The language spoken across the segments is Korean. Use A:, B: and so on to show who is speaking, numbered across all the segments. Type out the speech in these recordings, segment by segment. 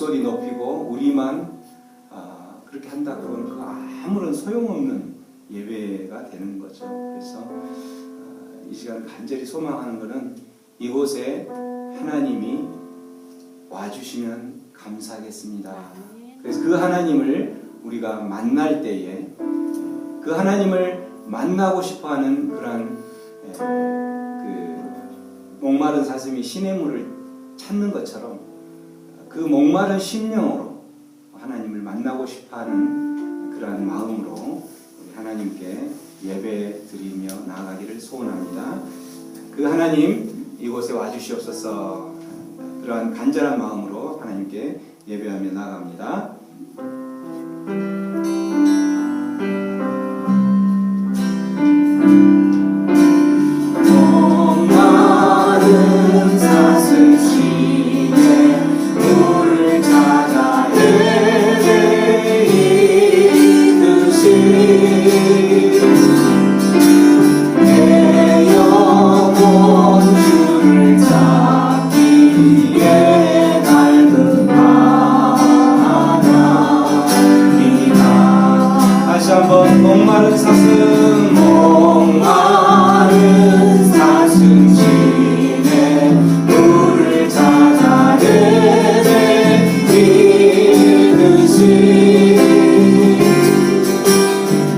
A: 목소리 높이고 우리만 그렇게 한다 그러면 그 아무런 소용없는 예배가 되는 거죠. 그래서 이 시간 간절히 소망하는 것은 이곳에 하나님이 와주시면 감사하겠습니다. 그래서 그 하나님을 우리가 만날 때에 그 하나님을 만나고 싶어하는 그런 그 목마른 사슴이 시냇물을 찾는 것처럼 그 목마른 심령으로 하나님을 만나고 싶어하는 그런 마음으로 우리 하나님께 예배 드리며 나아가기를 소원합니다. 그 하나님 이곳에 와주시옵소서. 그러한 간절한 마음으로 하나님께 예배하며 나아갑니다. 목마른 사슴 시내 물을 찾아 헤매이듯이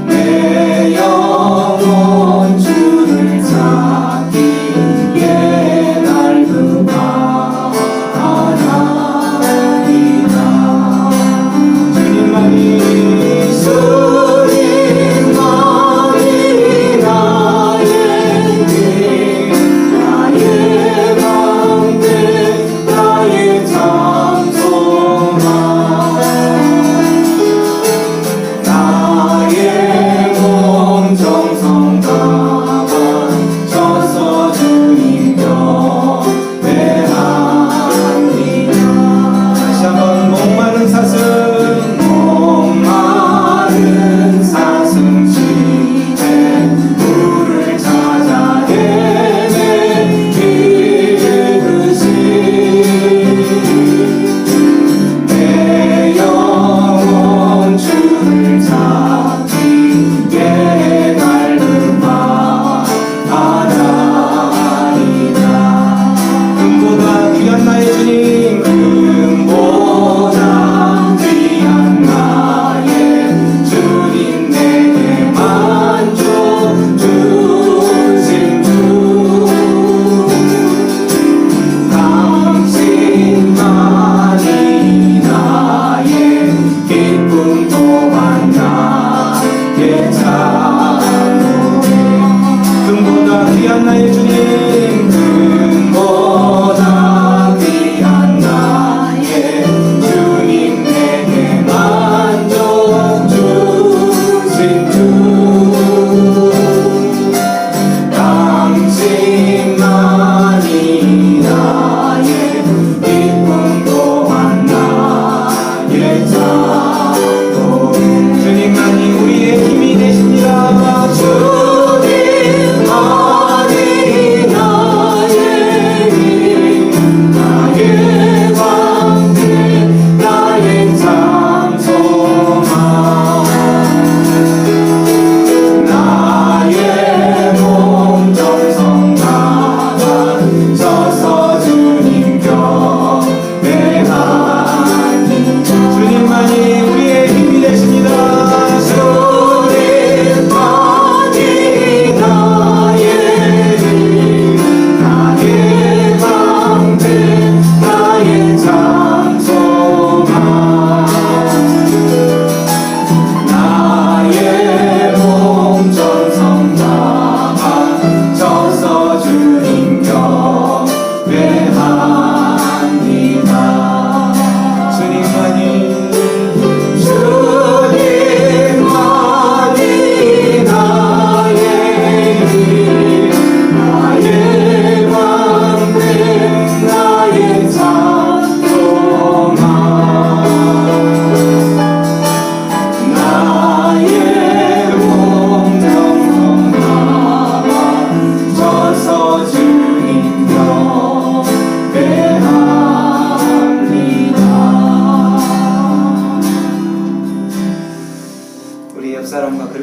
A: 내 영혼 주를 찾기에 낡은 바라이다. 주님만이 금보다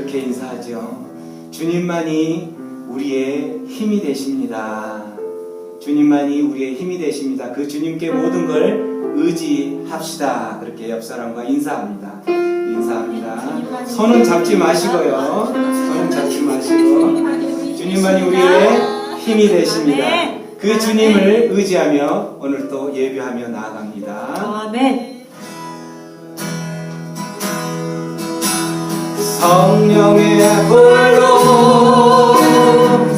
B: 이렇게 인사하죠. 주님만이 우리의 힘이 되십니다. 주님만이 우리의 힘이 되십니다. 그 주님께 모든 걸 의지합시다. 그렇게 옆 사람과 인사합니다. 인사합니다. 손은 잡지 마시고요. 손은 잡지 마시고 주님만이 우리의 힘이 되십니다. 그 주님을 의지하며 오늘 또 예배하며 나아갑니다.
C: 아멘.
B: 성령의 불로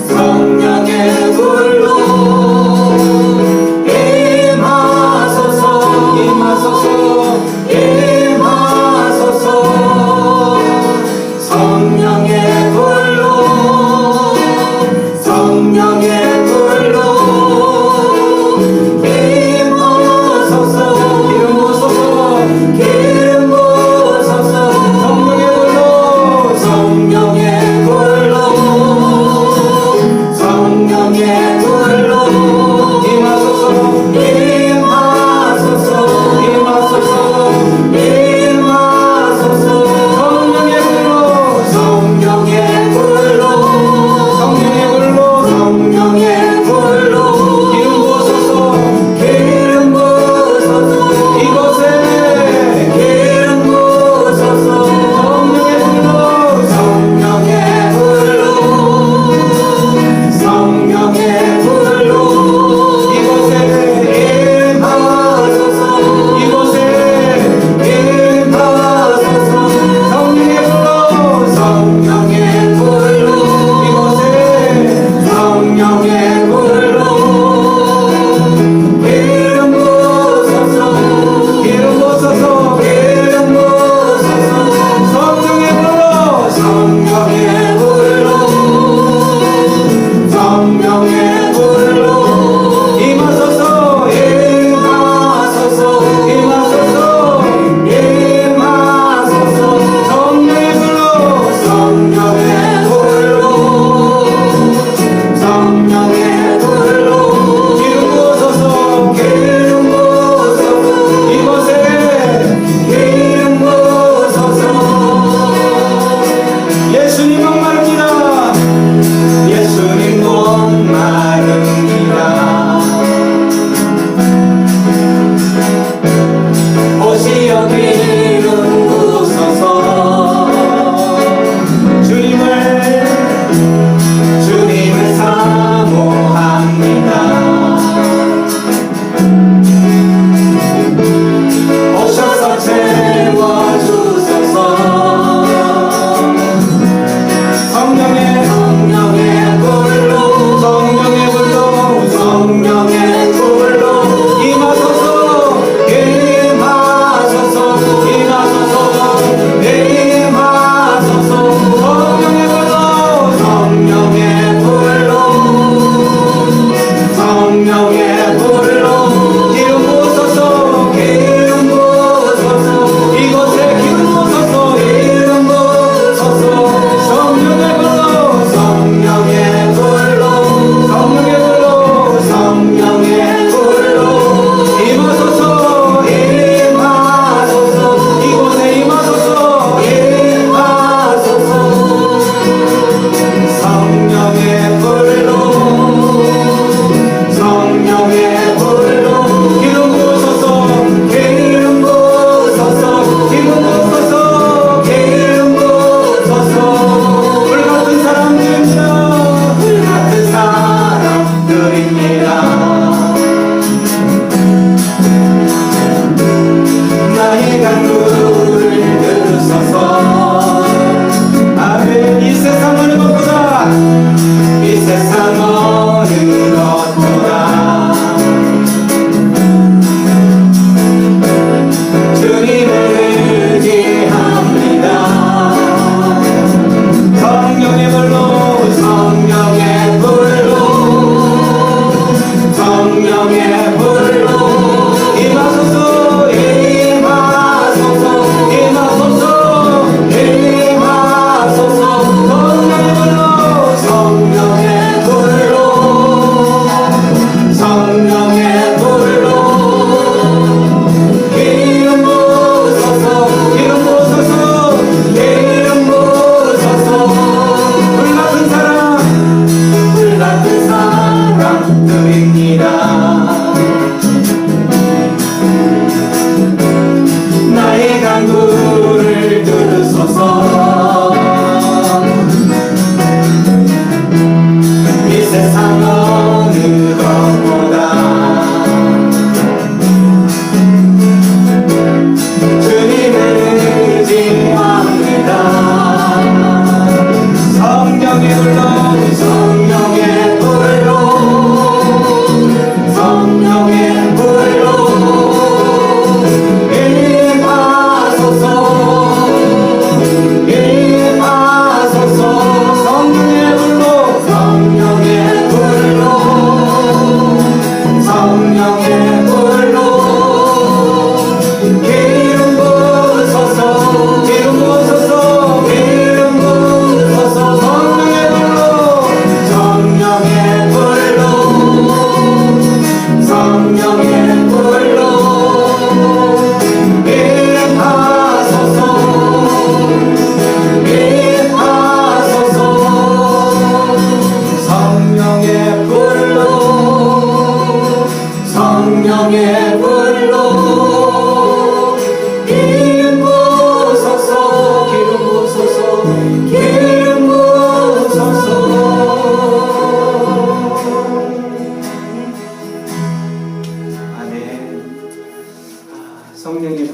B: 성령의 불로 임하소서 임하소서 임하소서 성령의 불로 성령의 불로 임하소서 기름 부으소서 기름 부으소서 성령의 불로 성령의 불로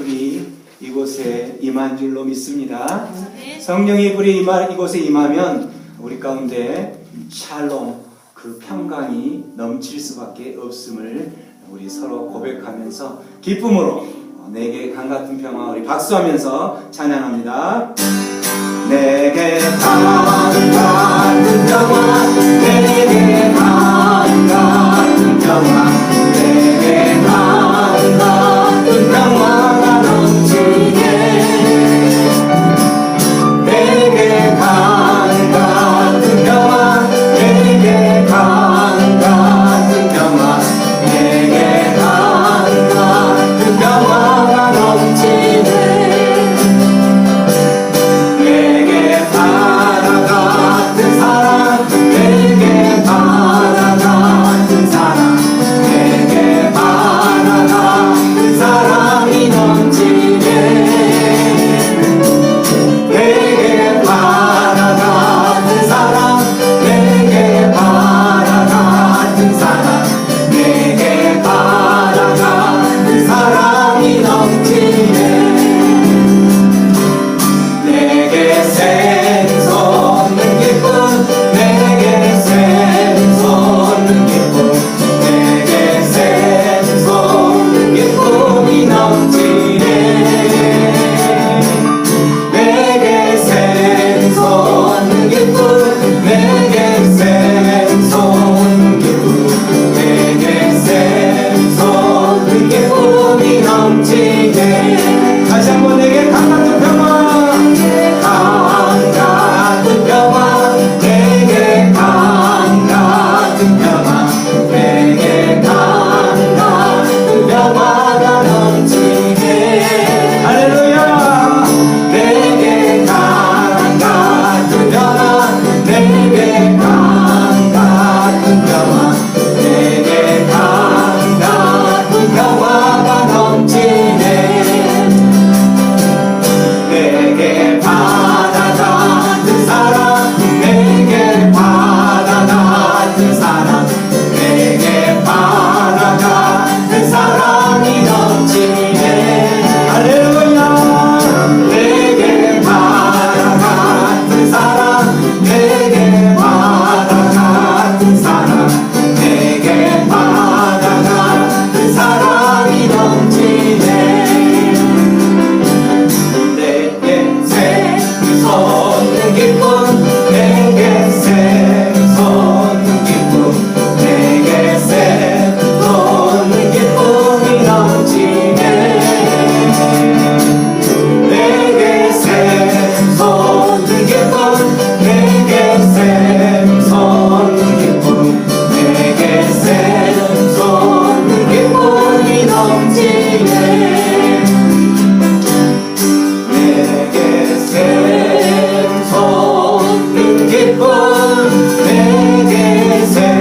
B: 불이 이곳에 임한 줄로 믿습니다. 성령의 불이 이곳에 임하면 우리 가운데 샬롬, 그 평강이 넘칠 수밖에 없음을 우리 서로 고백하면서 기쁨으로 내게 강같은 평화, 우리 박수하면서 찬양합니다. 내게 강같은 평화, 내게 강같은 평화, 내게 강같은 평화가 넘치게, 내게 강같은 평화, 내게 강같은 평화, 내게 강같은 평화가 넘치네. 내게 바다 같은 사랑, 내게 바다 같은 사랑, 내게 바다 같은 사랑이 넘치네. 내게 바다 같은 사랑, 내게 바다 같은 사랑, 내게 바다 같은 사랑이 넘치네. 내게 샘솟는 기쁨, 내게 샘솟는 기쁨, 내게 샘솟는 기쁨이 넘치네. 내게 샘솟는 기쁨, 내게 샘솟는 기쁨, 내게 샘솟는 기쁨이 넘치네. 다시 한번 내게 강같은 평화, 강같은 평화, 내게 강같은 평화, 내게 강같은 평화가 넘치네. 할렐루야. 내게 강같은 평화, 내게 강같은 평화, 내게 강같은 평화가 넘치네. 내게 바다 같은 사랑, 내게 바다 같은 사랑, 내게 바다 같은 사랑이 넘치네. 할렐루야. 내게 바다 같은 사랑, 내게 바다 같은 사랑, 내게 바다 같은 사랑이 넘치네. 내게 샘솟는 기쁨, 내게 샘솟는 기쁨, 내게 샘솟는 기쁨이 넘치네. 내게 샘솟는 기쁨, 내게 샘솟는 기쁨, 내게 샘솟는 기쁨이 넘치네. 내게 샘솟는 기쁨, 내게 샘솟는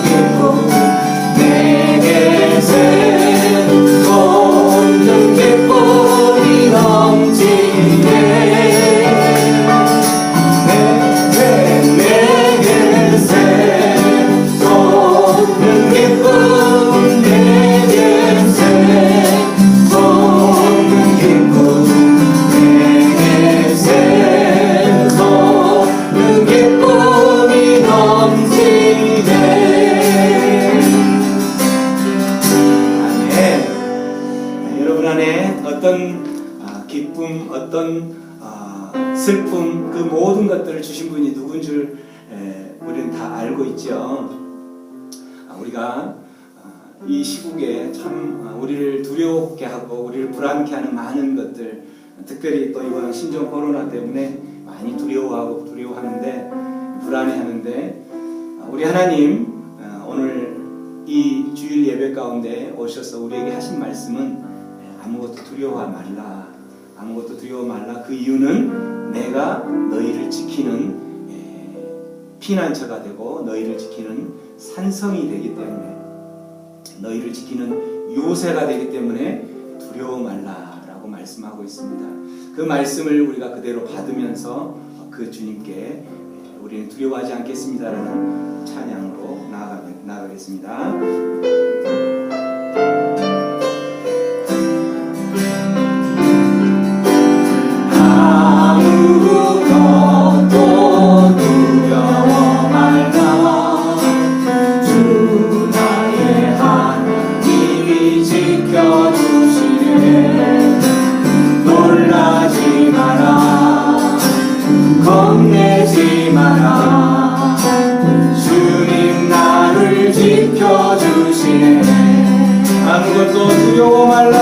B: 기쁨, 내게 샘솟는 기쁨이 넘치네. 내게 샘솟는 기쁨, 내게 샘솟는 기쁨, 내게 샘솟는 기쁨이 넘치네. 아멘. 여러분 안에 어떤 기쁨, 어떤 슬픔, 그 모든 것들을 주신 분이 누군 줄 우리는 다 알고 있죠. 우리가 이 시국에 참 우리를 두렵게 하고 우리를 불안케 하는 많은 것들, 특별히 또 이번 신종 코로나 때문에 많이 두려워하는데 불안해하는데, 우리 하나님 오늘 이 주일 예배 가운데 오셔서 우리에게 하신 말씀은 아무것도 두려워하지 말라. 아무것도 두려워 말라. 그 이유는 내가 너희를 지키는 피난처가 되고 너희를 지키는 산성이 되기 때문에, 너희를 지키는 요새가 되기 때문에 두려워 말라라고 말씀하고 있습니다. 그 말씀을 우리가 그대로 받으면서 그 주님께 우리는 두려워하지 않겠습니다라는 찬양으로 나아가겠습니다. 아무것도 두려워 말라.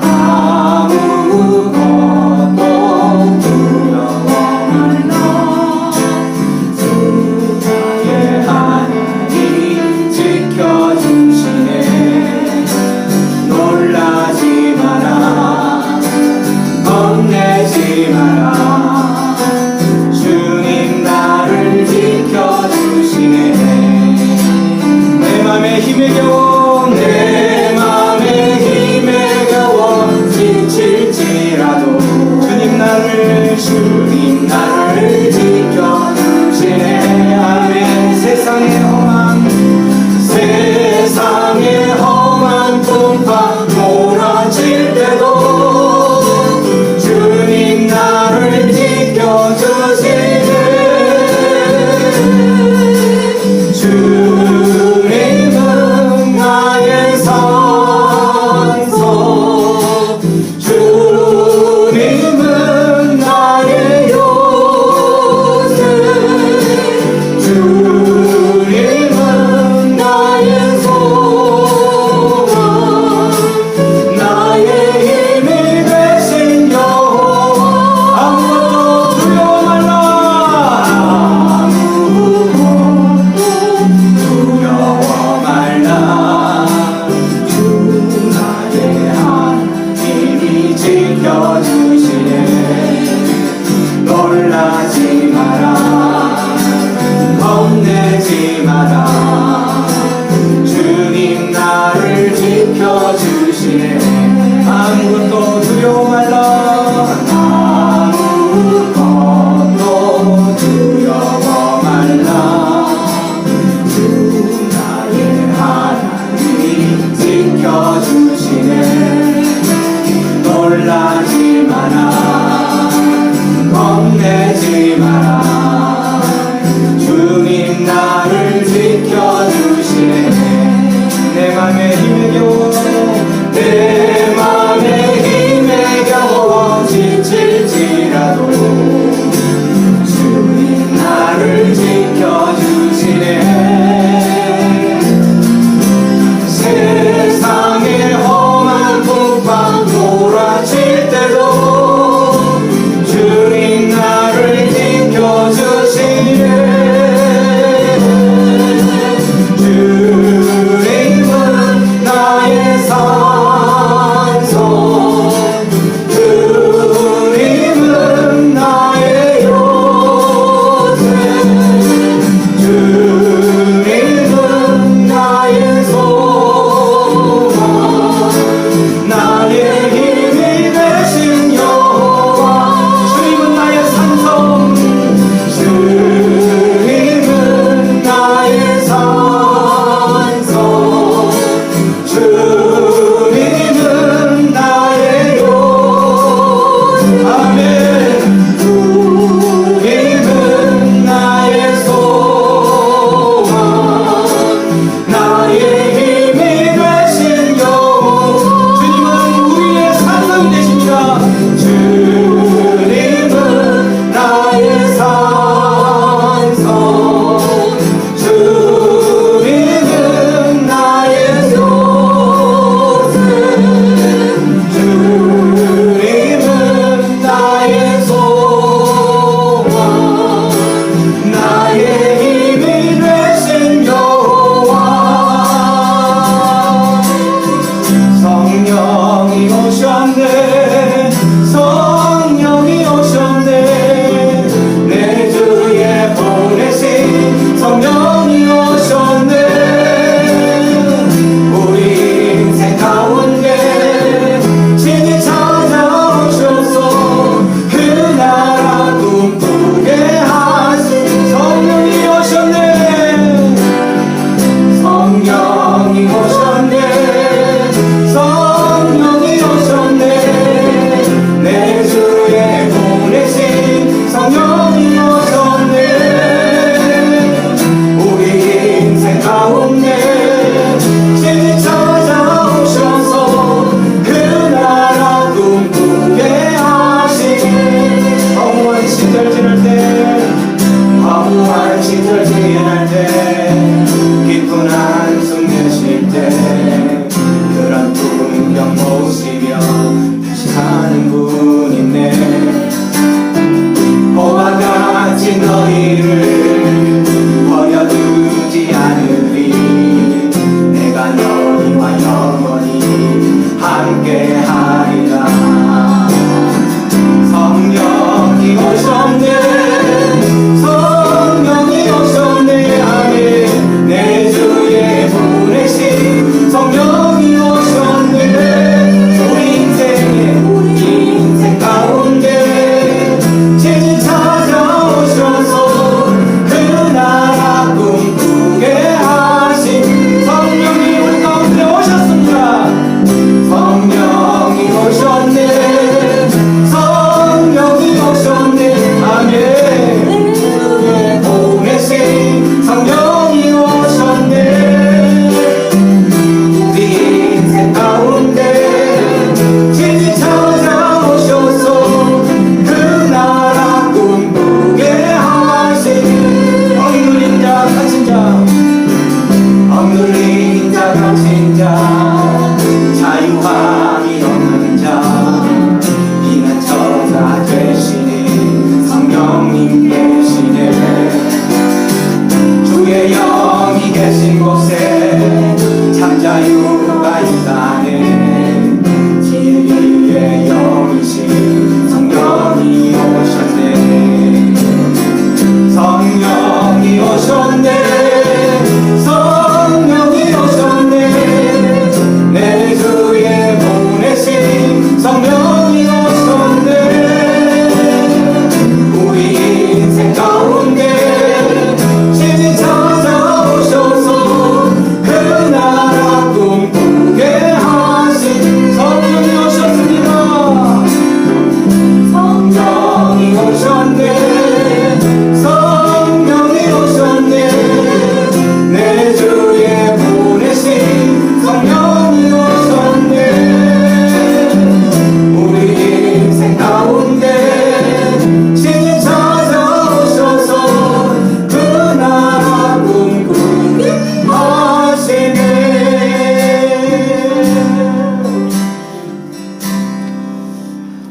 A: 아무것도 두려워 말라. 주 나의 하나님 지켜주시네. 놀라지 마라. 겁내지 마라. 주님 나를 지켜주시네.
B: 내 맘에 힘에 겨워
A: 내 맘에 힘에 겨워 지칠지라도
B: 주님 나를
A: 주님 나를 지켜주시네.
B: 아멘. 세상의 험한
A: 세상의 험한 풍파 몰아칠 때도 주님 나를 지켜주시네. 주님은 나의 산소, 주님은 나의 요새, 주님은 나의 소망, 나의 힘이 되신 여호와.
B: 아무것도 두려워 말라.
A: 아무것도 두려워 말라. 주 나의 하나님이 지켜주시네. 놀라지 마라. 겁내지 마라. 주님 나를 지켜주시네.
B: 아무것도 두려워 말라.
A: 아무것도 두려워 말라. 주 나의 하나님 지켜주시네. 놀라지 마라. 겁내지 마라. 주님 나를 지켜주시네.
B: 내 맘에 힘에 겨워
A: 내 맘에 힘에 겨워 지칠지라도 주님 나를 지켜주시네. 세상의 험한 풍파 몰아칠 때도 주님 나를 지켜주시네. 주님은 나의 산소, 주님은 나의 요새, 주님은 나의 소망, 나의 힘이 되신 여호와.
B: 주님은 나의 산성
A: 주님은 나의 산소, 주님은 나의 요새. 아멘. 주님은 나의 소망, 나의 힘이 되신 여호와.
B: 주님은 우리의 산성이 되십니다.
A: 주님은 나의 산소, 주님은 나의 요새, 주님은 나의 소망, 나의 힘이 되신 여호와. 성령이 오셨네. 성령이 오셨네. 내 주에 보내신 성령이 오셨네. 우리 인생 가운데 친히 찾아오셔서 그 나라 꿈꾸게 하신 성령이 오셨네. 성령이 오셨네. 성령이 오셨네. 질병 모시며 다시 사는 분 있네. 고와 같이 너희를 버려두지 않으리. 내가 너희와 영원히 함께하리라. 성령이 오셨네. 성령이 오셨네. 아멘. 내 주의 보내신 성령이 오셨네. 우리 인생 가운데 친히 찾아오셔서 그 나라 꿈꾸게 하신 성령이 우리 가운데 오셨습니다. 성령이 오셨네. 성령이 오셨네. 아멘. 주의 보내신 성령이 오셨네. 우리 인생 가운데 친히 찾아오셔서 그 나라 꿈꾸게 하신 억눌린 자 갇힌 자 억눌린 자 갇힌 자 자유함이 없는 자 비난 처자 되시니 성령님 계시네. 주의 영이 계신 곳에 참 자유가 있다네. 진리의 영이신 성령이 오셨네. 성령이 오셨네. 성령이 오셨네. 내 주의 보내신 성령이 오셨네. 우리 인생 가운데 친히 찾아오셔서 그 나라 꿈꾸게 하신 성령이 오셨습니다. 성령이 오셨네. 성령이 오셨네. 내 주의 보내신 성령이 오셨네. 우리 인생 가운데 친히 찾아오셔서 그 나라 꿈꾸게 하시네.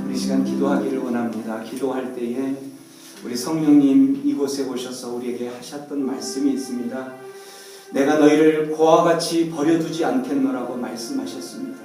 B: 우리 시간 기도하기를 원합니다. 기도할 때에 우리 성령님 이곳에 오셔서 우리에게 하셨던 말씀이 있습니다. 내가 너희를 고와 같이 버려두지 않겠노라고 말씀하셨습니다.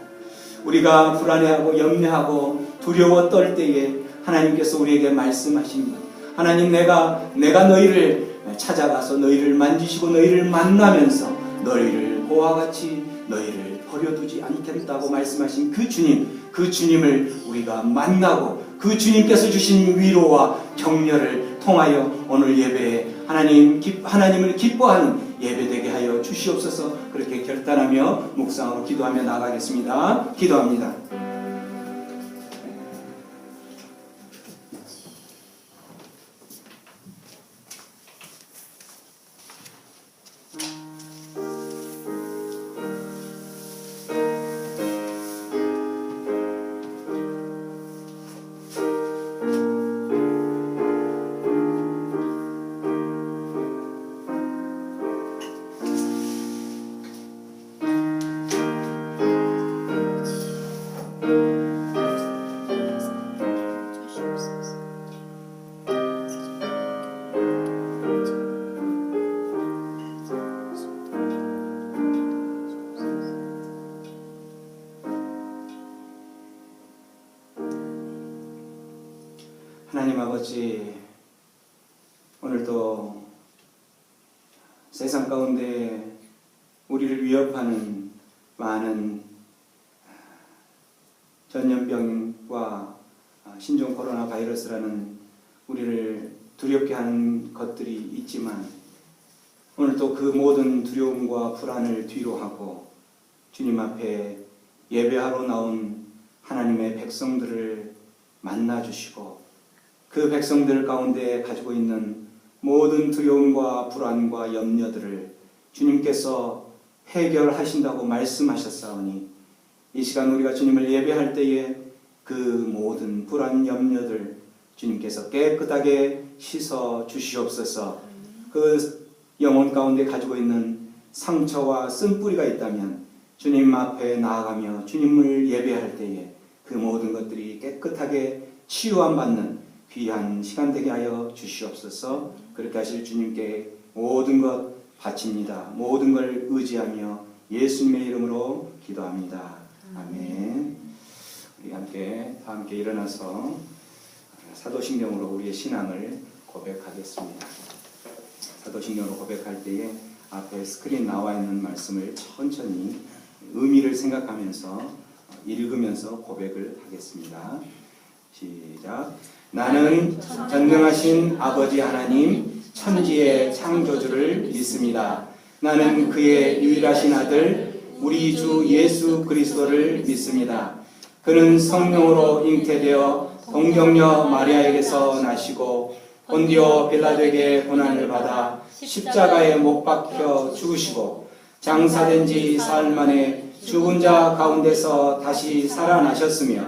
B: 우리가 불안해하고 염려하고 두려워 떨 때에 하나님께서 우리에게 말씀하십니다. 하나님, 내가 너희를 찾아가서 너희를 만지시고 너희를 만나면서 너희를 고와 같이 너희를 버려두지 않겠다고 말씀하신 그 주님을 우리가 만나고 그 주님께서 주신 위로와 격려를 통하여 오늘 예배에 하나님을 기뻐하는 예배되게 하여 주시옵소서. 그렇게 결단하며 묵상하고 기도하며 나가겠습니다. 기도합니다. 하나님 아버지, 오늘도 세상 가운데 우리를 위협하는 많은 전염병과 신종 코로나 바이러스라는 우리를 두렵게 하는 것들이 있지만 오늘도 그 모든 두려움과 불안을 뒤로하고 주님 앞에 예배하러 나온 하나님의 백성들을 만나주시고 그 백성들 가운데 가지고 있는 모든 두려움과 불안과 염려들을 주님께서 해결하신다고 말씀하셨사오니 이 시간 우리가 주님을 예배할 때에 그 모든 불안 염려들 주님께서 깨끗하게 씻어 주시옵소서. 그 영혼 가운데 가지고 있는 상처와 쓴뿌리가 있다면 주님 앞에 나아가며 주님을 예배할 때에 그 모든 것들이 깨끗하게 치유함 받는 귀한 시간 되게 하여 주시옵소서. 그렇게 하실 주님께 모든 것 바칩니다. 모든 걸 의지하며 예수님의 이름으로 기도합니다. 아멘. 우리 다 함께 일어나서 사도신경으로 우리의 신앙을 고백하겠습니다. 사도신경으로 고백할 때에 앞에 스크린 나와 있는 말씀을 천천히 의미를 생각하면서 읽으면서 고백을 하겠습니다. 시작. 나는 전능하신 아버지 하나님 천지의 창조주를 믿습니다. 나는 그의 유일하신 아들 우리 주 예수 그리스도를 믿습니다. 그는 성령으로 잉태되어 동정녀 마리아에게서 나시고 본디오 빌라도에게 고난을 받아 십자가에 못 박혀 죽으시고 장사된 지 사흘 만에 죽은 자 가운데서 다시 살아나셨으며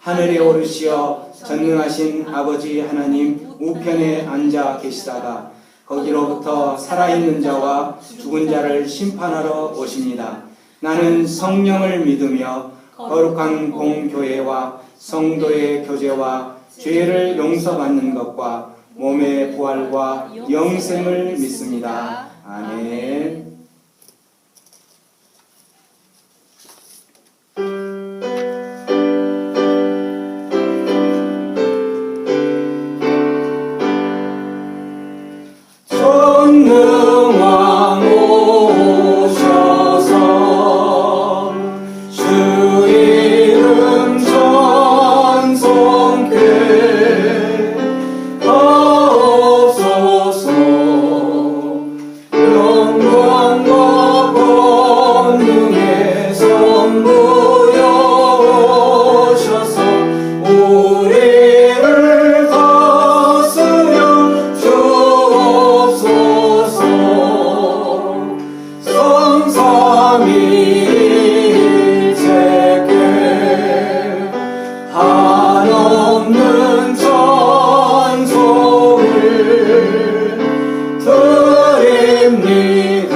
B: 하늘에 오르시어 전능하신 아버지 하나님 우편에 앉아 계시다가 거기로부터 살아있는 자와 죽은 자를 심판하러 오십니다. 나는 성령을 믿으며 거룩한 공교회와 성도의 교제와 죄를 용서받는 것과 몸의 부활과 영생을 믿습니다. 아멘. 전능왕 오셔서 주 이름 찬송케 하옵소서. 영광과 권능의 선부여 오셔서 우리를 다스려 주옵소서. 성삼위일체께 한없는 찬송을 드립니다.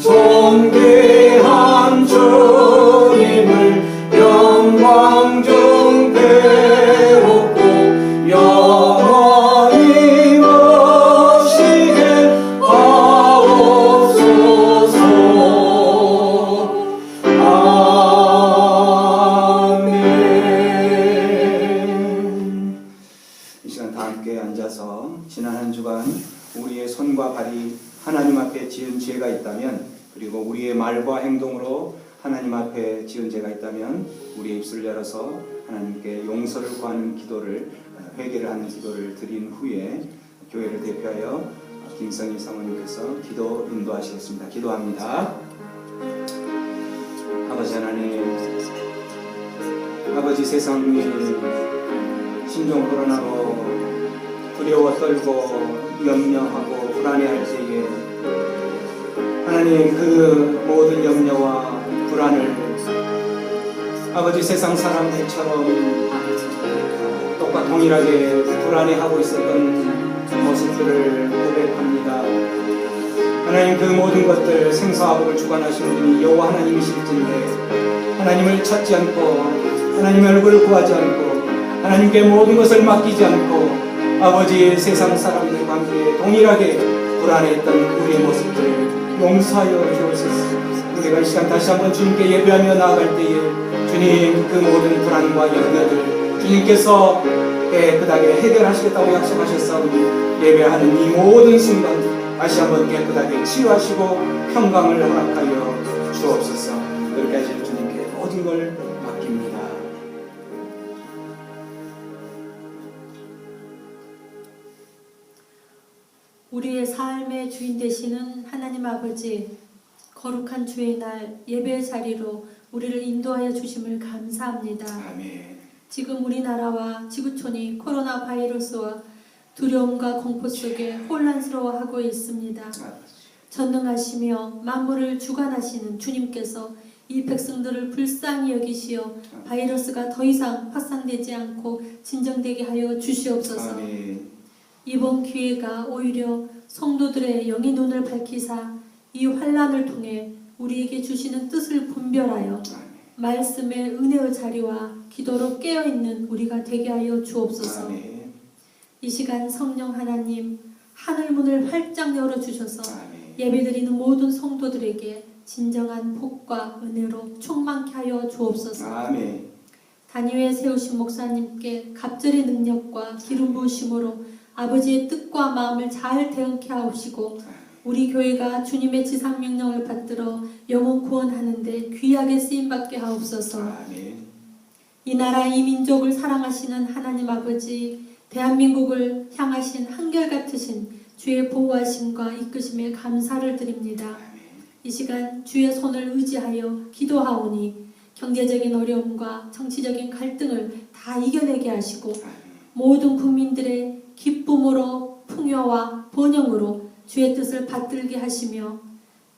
B: 존귀한 주님을 영광 중 배웠고 영원히 모시게 하옵소서. 아멘. 이 시간 다 함께 앉아서 지난 한 주간 우리의 손과 발이 하나님 앞에 지은 죄가 있다면, 그리고 우리의 말과 행동으로 하나님 앞에 지은 죄가 있다면 우리의 입술을 열어서 하나님께 용서를 구하는 기도를, 회개를 하는 기도를 드린 후에 교회를 대표하여 김성희 사모님께서 기도 인도하시겠습니다. 기도합니다. 아버지 하나님, 아버지 세상이 신종 코로나로 두려워 떨고 염려하고 불안해할 때에 하나님 그 모든 염려와 불안을 아버지 세상 사람들처럼 똑같 동일하게 불안해하고 있었던 모습들을 고백합니다. 하나님 그 모든 것들 생사화복을 주관하시는 분이 여호와 하나님이실진데 하나님을 찾지 않고 하나님의 얼굴을 구하지 않고 하나님께 모든 것을 맡기지 않고 아버지 세상 사람들과 함께 동일하게 불안해했던 우리의 모습들을 용서하여 주옵소서. 우리가 이 시간 다시 한번 주님께 예배하며 나아갈 때에 주님 그 모든 불안과 염려들 주님께서 깨끗하게 해결하시겠다고 약속하셨사오니 예배하는 이 모든 순간 다시 한번 깨끗하게 치유하시고 평강을 허락하여 주옵소서. 그렇게 하실 주님께 모든 걸 맡깁니다.
C: 우리의 삶의 주인 되시는 하나님 아버지, 거룩한 주의 날 예배의 자리로 우리를 인도하여 주심을 감사합니다.
B: 아멘.
C: 지금 우리나라와 지구촌이 코로나 바이러스와 두려움과 공포 속에 혼란스러워하고 있습니다. 전능하시며 만물을 주관하시는 주님께서 이 백성들을 불쌍히 여기시어 바이러스가 더 이상 확산되지 않고 진정되게 하여 주시옵소서.
B: 아멘.
C: 이번 기회가 오히려 성도들의 영의 눈을 밝히사 이 환란을 통해 우리에게 주시는 뜻을 분별하여 말씀의 은혜의 자리와 기도로 깨어있는 우리가 되게 하여 주옵소서.
B: 아멘.
C: 이 시간 성령 하나님 하늘문을 활짝 열어주셔서
B: 아멘.
C: 예배드리는 모든 성도들에게 진정한 복과 은혜로 충만케 하여 주옵소서.
B: 아멘.
C: 단위에 세우신 목사님께 갑절의 능력과 기름 부으심으로 아버지의 뜻과 마음을 잘 대응케 하옵시고 우리 교회가 주님의 지상 명령을 받들어 영혼 구원하는데 귀하게 쓰임받게 하옵소서.
B: 아멘.
C: 이 나라 이 민족을 사랑하시는 하나님 아버지, 대한민국을 향하신 한결같으신 주의 보호하심과 이끄심에 감사를 드립니다. 이 시간 주의 손을 의지하여 기도하오니 경제적인 어려움과 정치적인 갈등을 다 이겨내게 하시고 모든 국민들의 기쁨으로 풍요와 번영으로 주의 뜻을 받들게 하시며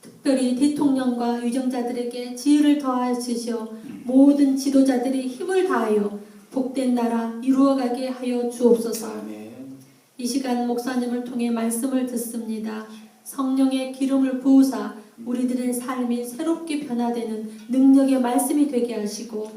C: 특별히 대통령과 유정자들에게 지혜를 더하시며 모든 지도자들이 힘을 다하여 복된 나라 이루어가게 하여 주옵소서.
B: 아멘.
C: 이 시간 목사님을 통해 말씀을 듣습니다. 성령의 기름을 부으사 우리들의 삶이 새롭게 변화되는 능력의 말씀이 되게 하시고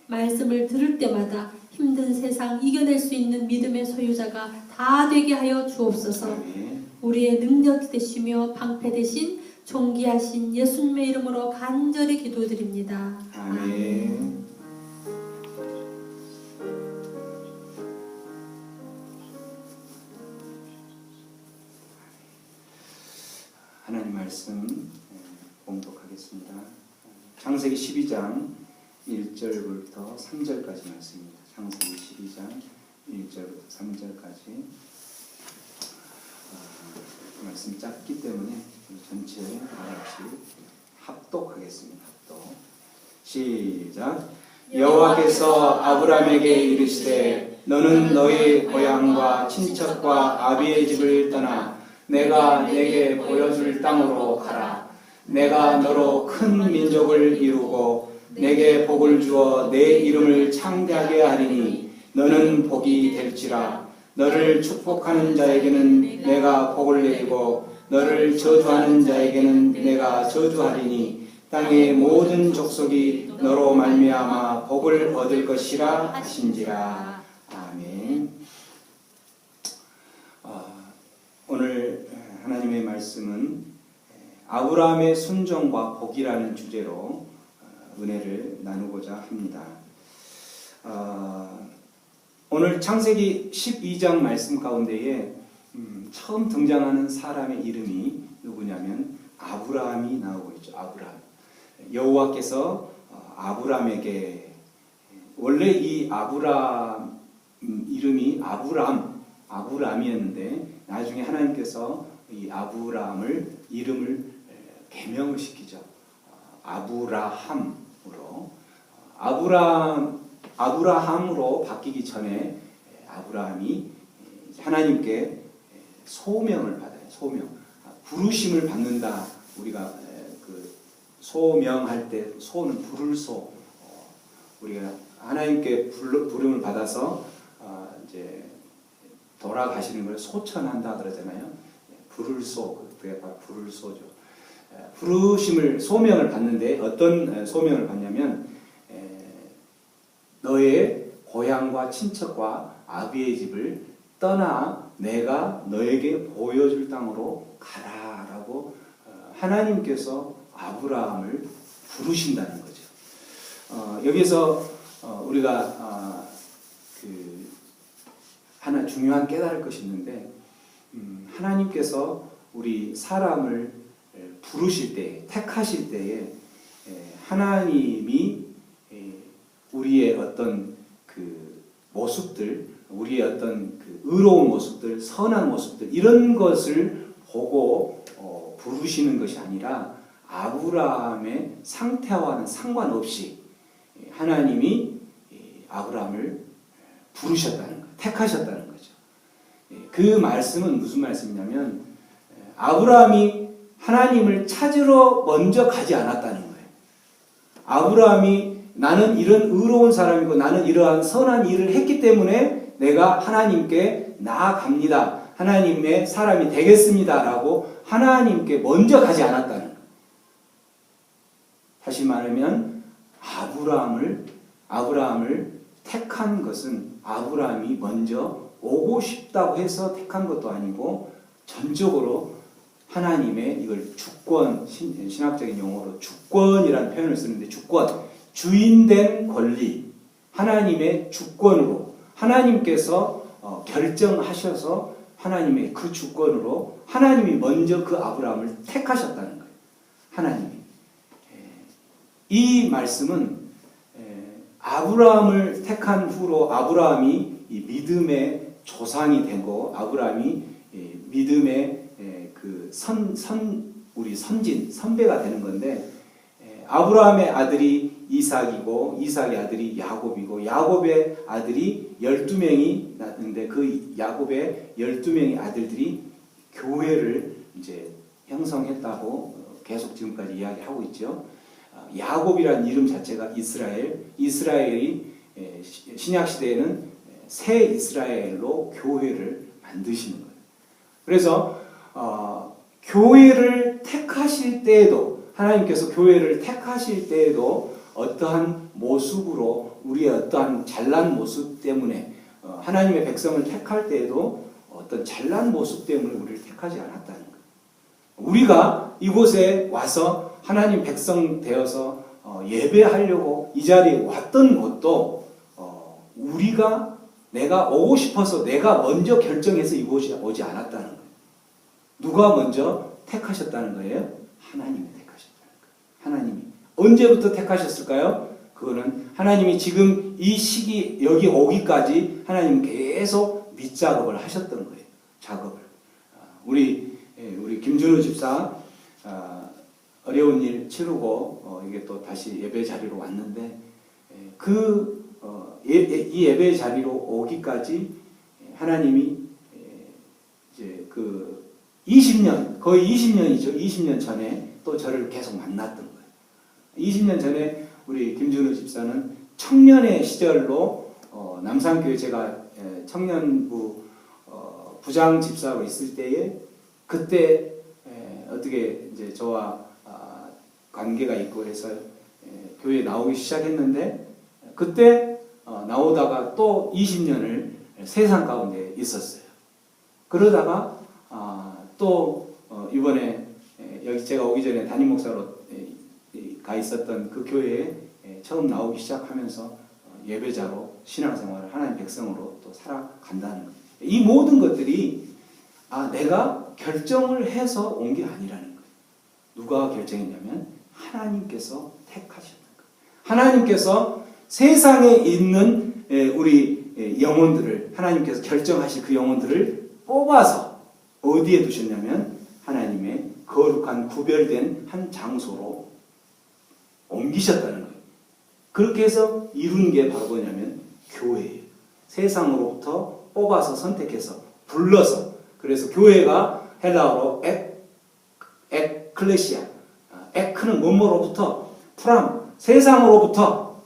C: 말씀을 들을 때마다 힘든 세상 이겨낼 수 있는 믿음의 소유자가 다 되게 하여 주옵소서.
B: 아멘.
C: 우리의 능력이 되시며 방패 되신 존귀하신 예수님의 이름으로 간절히 기도드립니다.
B: 아멘. 하나님 말씀 봉독하겠습니다. 창세기 12장 1절부터 3절까지 말씀입니다. 창세기 12장 1절부터 3절까지 말씀이 짧기 때문에 전체 다 같이 합독하겠습니다. 합독. 시작. 여호와께서 아브라함에게 이르시되 너는 너의 고향과 친척과 아비의 집을 떠나 내가 내게 보여줄 땅으로 가라. 내가 너로 큰 민족을 이루고 내게 복을 주어 내 이름을 창대하게 하리니 너는 복이 될지라. 너를 축복하는 자에게는 내가 복을 내리고 너를 저주하는 자에게는 내가 저주하리니 땅의 모든 족속이 너로 말미암아 복을 얻을 것이라 하신지라. 아멘. 오늘 하나님의 말씀은 아브라함의 순종과 복이라는 주제로 은혜를 나누고자 합니다. 오늘 창세기 12장 말씀 가운데에 처음 등장하는 사람의 이름이 누구냐면 아브라함이 나오고 있죠. 아브라함. 여호와께서 아브라함에게 원래 이 아브라함 이름이 아브람이었는데 나중에 하나님께서 이 아브라함을 이름을 개명을 시키죠. 아브라함으로 아브라함으로 바뀌기 전에 아브라함이 하나님께 소명을 받아요. 소명. 부르심을 받는다. 우리가 그 소명할 때 소는 부를 소. 우리가 하나님께 부름을 받아서 이제 돌아가시는 걸 소천한다 그러잖아요. 부를 소. 그게 바로 부를 소죠. 부르심을 소명을 받는데 어떤 소명을 받냐면 너의 고향과 친척과 아비의 집을 떠나 내가 너에게 보여줄 땅으로 가라라고 하나님께서 아브라함을 부르신다는 거죠. 여기서 우리가 하나 중요한 깨달을 것이 있는데 하나님께서 우리 사람을 부르실 때, 택하실 때에 하나님이 우리의 어떤 그 모습들, 우리의 어떤 그 의로운 모습들, 선한 모습들 이런 것을 보고 부르시는 것이 아니라 아브라함의 상태와는 상관없이 하나님이 아브라함을 부르셨다는 거예요. 택하셨다는 거죠. 그 말씀은 무슨 말씀이냐면 아브라함이 하나님을 찾으러 먼저 가지 않았다는 거예요. 아브라함이 나는 이런 의로운 사람이고 나는 이러한 선한 일을 했기 때문에 내가 하나님께 나아갑니다. 하나님의 사람이 되겠습니다. 라고 하나님께 먼저 가지 않았다는 거예요. 다시 말하면 아브라함을 택한 것은 아브라함이 먼저 오고 싶다고 해서 택한 것도 아니고 전적으로 하나님의 이걸 주권, 신학적인 용어로 주권이라는 표현을 쓰는데 주권, 주인된 권리, 하나님의 주권으로 하나님께서 결정하셔서 하나님의 그 주권으로 하나님이 먼저 그 아브라함을 택하셨다는 거예요. 하나님이. 이 말씀은 아브라함을 택한 후로 아브라함이 이 믿음의 조상이 되고 아브라함이 믿음의 그 우리 선배가 되는 건데 아브라함의 아들이 이삭이고 이삭의 아들이 야곱이고 야곱의 아들이 12명이 났는데 그 야곱의 12명의 아들들이 교회를 이제 형성했다고 계속 지금까지 이야기하고 있죠. 야곱이라는 이름 자체가 이스라엘이 신약 시대에는 새 이스라엘로 교회를 만드시는 거예요. 그래서 교회를 택하실 때에도 하나님께서 교회를 택하실 때에도 어떠한 모습으로 우리의 어떠한 잘난 모습 때문에 하나님의 백성을 택할 때에도 어떤 잘난 모습 때문에 우리를 택하지 않았다는 거예요. 우리가 이곳에 와서 하나님 백성 되어서 예배하려고 이 자리에 왔던 것도 내가 오고 싶어서 내가 먼저 결정해서 이곳에 오지 않았다는 거예요. 누가 먼저 택하셨다는 거예요? 하나님이 택하셨다는 거예요. 하나님이. 언제부터 택하셨을까요? 그거는 하나님이 지금 이 시기 여기 오기까지 하나님 계속 밑작업을 하셨던 거예요. 작업을. 우리 김준우 집사 어려운 일 치르고 이게 또 다시 예배 자리로 왔는데 이 예배 자리로 오기까지 하나님이 이제 그 20년 거의 20년이죠. 20년 전에 또 저를 계속 만났던 거예요. 20년 전에 우리 김준우 집사는 청년의 시절로 남산교회 제가 청년부 부장 집사로 있을 때에 그때 어떻게 이제 저와 관계가 있고 해서 교회에 나오기 시작했는데 그때 나오다가 또 20년을 세상 가운데 있었어요. 그러다가 또 이번에 여기 제가 오기 전에 담임 목사로 가 있었던 그 교회에 처음 나오기 시작하면서 예배자로 신앙생활을 하나님 백성으로 또 살아간다는 거예요. 이 모든 것들이 내가 결정을 해서 온 게 아니라는 거예요. 누가 결정했냐면 하나님께서 택하셨는 거예요. 하나님께서 세상에 있는 우리 영혼들을 하나님께서 결정하실 그 영혼들을 뽑아서 어디에 두셨냐면 하나님의 거룩한 구별된 한 장소로 옮기셨다는 거예요. 그렇게 해서 이룬 게 바로 뭐냐면 교회예요. 세상으로부터 뽑아서 선택해서 불러서 그래서 교회가 헬라어로 에클레시아 에크는 뭐뭐로부터 프람 세상으로부터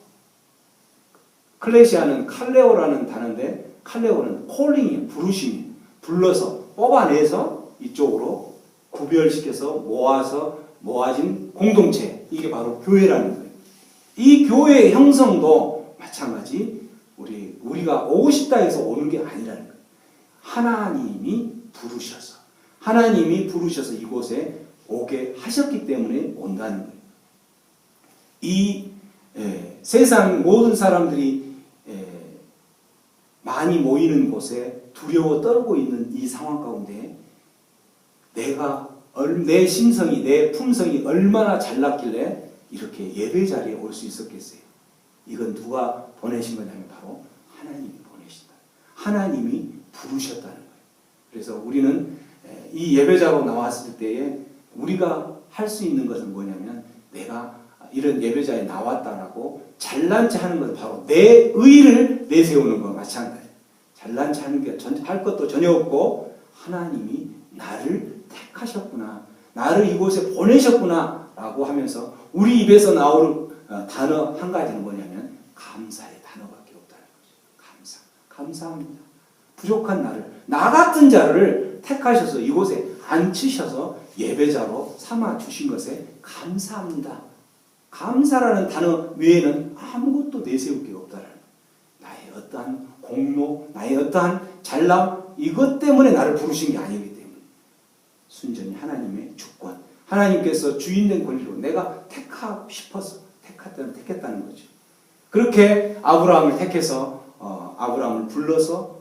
B: 클레시아는 칼레오라는 단어인데 칼레오는 콜링이 부르심이 불러서 뽑아내서 이쪽으로 구별시켜서 모아진 공동체 이게 바로 교회라는 거예요. 이 교회의 형성도 마찬가지 우리가 오고 싶다 해서 오는 게 아니라는 거예요. 하나님이 부르셔서 이곳에 오게 하셨기 때문에 온다는 거예요. 이 세상 모든 사람들이 많이 모이는 곳에 두려워 떨고 있는 이 상황 가운데 내 심성이 내 품성이 얼마나 잘났길래 이렇게 예배 자리에 올 수 있었겠어요. 이건 누가 보내신 거냐면 바로 하나님이 보내신다. 하나님이 부르셨다는 거예요. 그래서 우리는 이 예배자로 나왔을 때에 우리가 할 수 있는 것은 뭐냐면 내가 이런 예배자에 나왔다라고 잘난 체 하는 것은 바로 내 의를 내세우는 것과 마찬가지예요. 잘난 체 하는 게 할 것도 전혀 없고 하나님이 나를 택하셨구나. 나를 이곳에 보내셨구나 라고 하면서 우리 입에서 나오는 단어 한 가지는 뭐냐면 감사의 단어밖에 없다는 거죠. 감사합니다. 부족한 나 같은 자를 택하셔서 이곳에 앉히셔서 예배자로 삼아 주신 것에 감사합니다. 감사라는 단어 외에는 아무것도 내세울 게 없다라는 거예요. 나의 어떠한 공로, 나의 어떠한 잘남, 이것 때문에 나를 부르신 게 아니기 때문에 순전히 하나님의 주권, 하나님께서 주인된 권리로 내가 택하고 싶어서 택했다는 거죠. 그렇게 아브라함을 택해서 아브라함을 불러서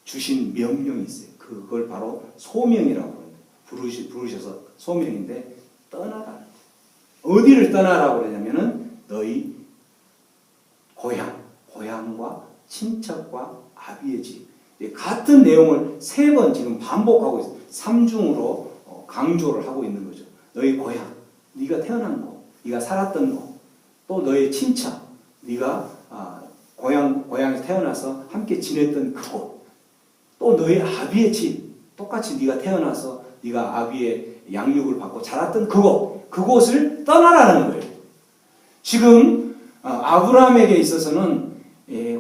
B: 주신 명령이 있어요. 그걸 바로 소명이라고 합니다. 부르셔서 소명인데 떠나라. 어디를 떠나라고 그러냐면은 너희 고향과 친척과 아비의 집. 같은 내용을 3번 지금 반복하고 있어요. 3중으로 강조를 하고 있는 거죠. 너희 고향, 네가 태어난 곳, 네가 살았던 곳, 또 너의 친척, 네가 고향에서 태어나서 함께 지냈던 그곳, 또 너희 아비의 집, 똑같이 네가 태어나서 네가 아비의 양육을 받고 자랐던 그곳을 떠나라는 거예요. 지금 아브라함에게 있어서는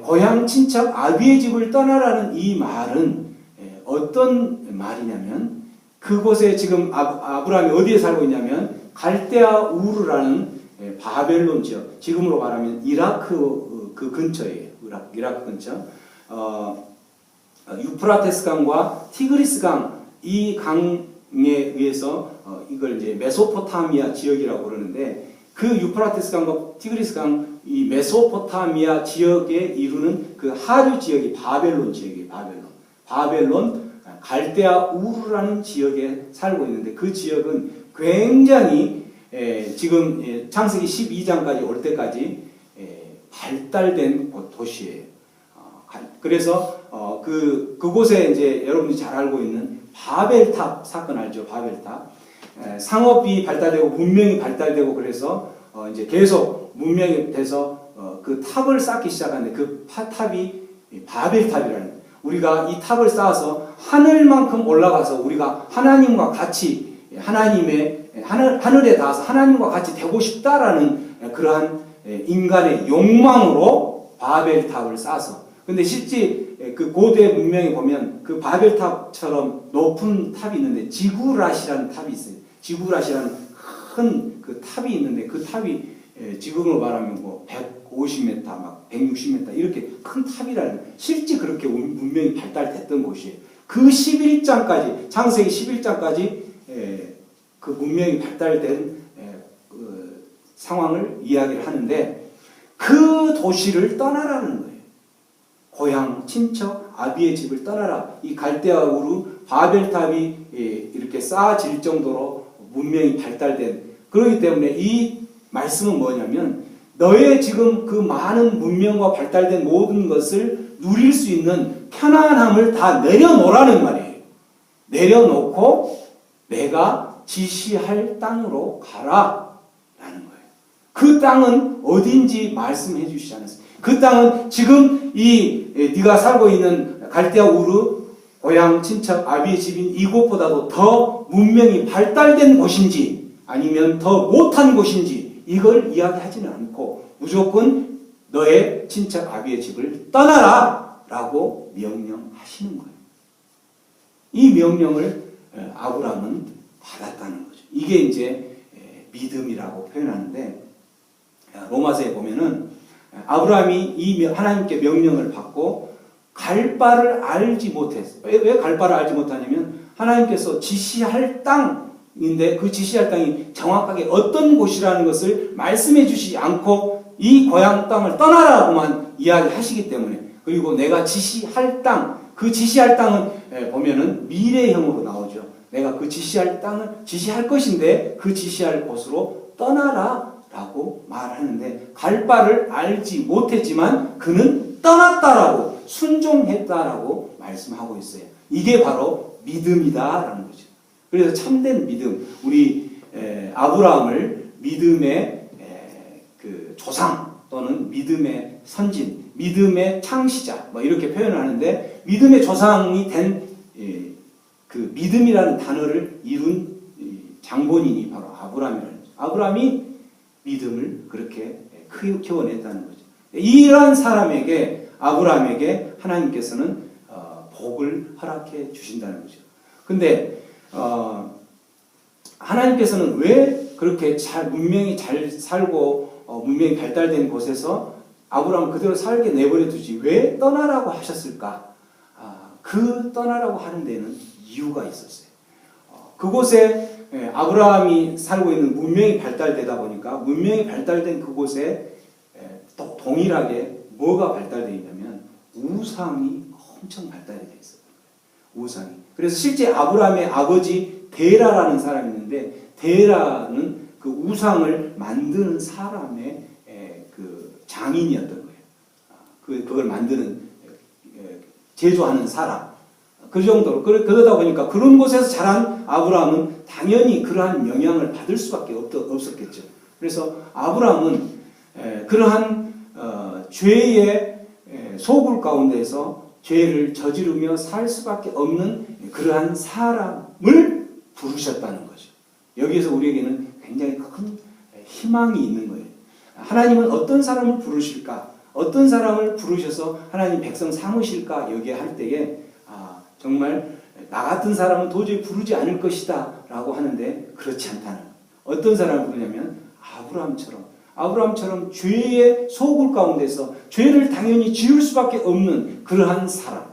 B: 고향, 친척, 아비의 집을 떠나라는 이 말은 어떤 말이냐면 그곳에 지금 아브라함이 어디에 살고 있냐면 갈대아 우르라는 바벨론 지역, 지금으로 말하면 이라크 그 근처예요. 이라크 근처. 유프라테스 강과 티그리스 강, 이 강에 의해서 이걸 이제 메소포타미아 지역이라고 그러는데 그 유프라테스 강과 티그리스 강, 이 메소포타미아 지역에 이루는 그 하류 지역이 바벨론 지역이에요. 바벨론 갈대아 우르라는 지역에 살고 있는데 그 지역은 굉장히 지금 창세기 12장까지 올 때까지 발달된 도시예요. 그래서 그곳에 이제 여러분들이 잘 알고 있는 바벨탑 사건 알죠? 바벨탑. 상업이 발달되고 문명이 발달되고 그래서 이제 계속 문명이 돼서 그 탑을 쌓기 시작하는데 그 탑이 바벨탑이라는 거예요. 우리가 이 탑을 쌓아서 하늘만큼 올라가서 우리가 하나님과 같이 하늘에 닿아서 하나님과 같이 되고 싶다라는 그러한 인간의 욕망으로 바벨탑을 쌓아서 근데 실제 그 고대 문명에 보면 그 바벨탑처럼 높은 탑이 있는데 지구랏이라는 탑이 있어요. 지구랏이라는 큰 그 탑이 있는데 그 탑이 지금으로 말하면 뭐 150m, 막 160m 이렇게 큰 탑이라는 실제 그렇게 문명이 발달됐던 곳이에요. 그 11장까지 창세기 11장까지 그 문명이 발달된 그 상황을 이야기를 하는데 그 도시를 떠나라는 거예요. 고향, 친척, 아비의 집을 떠나라. 이 갈대아 우르 바벨탑이 이렇게 쌓아질 정도로 문명이 발달된 그렇기 때문에 이 말씀은 뭐냐면 너의 지금 그 많은 문명과 발달된 모든 것을 누릴 수 있는 편안함을 다 내려놓으라는 말이에요. 내려놓고 내가 지시할 땅으로 가라 라는 거예요. 그 땅은 어딘지 말씀해 주시지 않았어요. 그 땅은 지금 네가 살고 있는 갈대아 우르 고향 친척 아비의 집인 이곳보다도 더 문명이 발달된 곳인지 아니면 더 못한 곳인지 이걸 이야기하지는 않고 무조건 너의 친척 아비의 집을 떠나라 라고 명령하시는 거예요. 이 명령을 아브라함은 받았다는 거죠. 이게 이제 믿음이라고 표현하는데 로마서에 보면은 아브라함이 이 하나님께 명령을 받고 갈 바를 알지 못했어요. 왜 갈 바를 알지 못하냐면 하나님께서 지시할 땅인데 그 지시할 땅이 정확하게 어떤 곳이라는 것을 말씀해 주시지 않고 이 고향 땅을 떠나라고만 이야기하시기 때문에 그리고 내가 지시할 땅, 그 지시할 땅은 보면은 미래형으로 나오죠. 내가 그 지시할 땅을 지시할 것인데 그 지시할 곳으로 떠나라 라고 말하는데 갈 바를 알지 못했지만 그는 떠났다라고 순종했다라고 말씀하고 있어요. 이게 바로 믿음이다라는 거죠. 그래서 참된 믿음, 우리 아브라함을 믿음의 그 조상 또는 믿음의 선진, 믿음의 창시자 뭐 이렇게 표현하는데 믿음의 조상이 된 그 믿음이라는 단어를 이룬 장본인이 바로 아브라함이라는 거죠. 아브라함이 믿음을 그렇게 키워냈다는 거죠. 이러한 사람에게 아브라함에게 하나님께서는 복을 허락해 주신다는 거죠. 근데 하나님께서는 왜 그렇게 문명이 잘 살고 문명이 발달된 곳에서 아브라함 그대로 살게 내버려 두지 왜 떠나라고 하셨을까? 그 떠나라고 하는 데는 이유가 있었어요. 그곳에 아브라함이 살고 있는 문명이 발달되다 보니까 문명이 발달된 그곳에 또 동일하게 뭐가 발달되어 있냐면 우상이 엄청 발달이 되어 있어요. 우상이. 그래서 실제 아브라함의 아버지 데라라는 사람이 있는데 데라는 그 우상을 만드는 사람의 그 장인이었던 거예요. 그걸 만드는 제조하는 사람. 그 정도로 그러다 보니까 그런 곳에서 자란 아브라함은 당연히 그러한 영향을 받을 수밖에 없었겠죠. 그래서 아브라함은 그러한 죄의 소굴 가운데서 죄를 저지르며 살 수밖에 없는 그러한 사람을 부르셨다는 거죠. 여기에서 우리에게는 굉장히 큰 희망이 있는 거예요. 하나님은 어떤 사람을 부르실까? 어떤 사람을 부르셔서 하나님 백성 삼으실까? 여기에 할 때에 정말 나 같은 사람은 도저히 부르지 않을 것이다 라고 하는데 그렇지 않다는 거예요. 어떤 사람을 부르냐면 아브라함처럼 죄의 소굴 가운데서 죄를 당연히 지을 수밖에 없는 그러한 사람.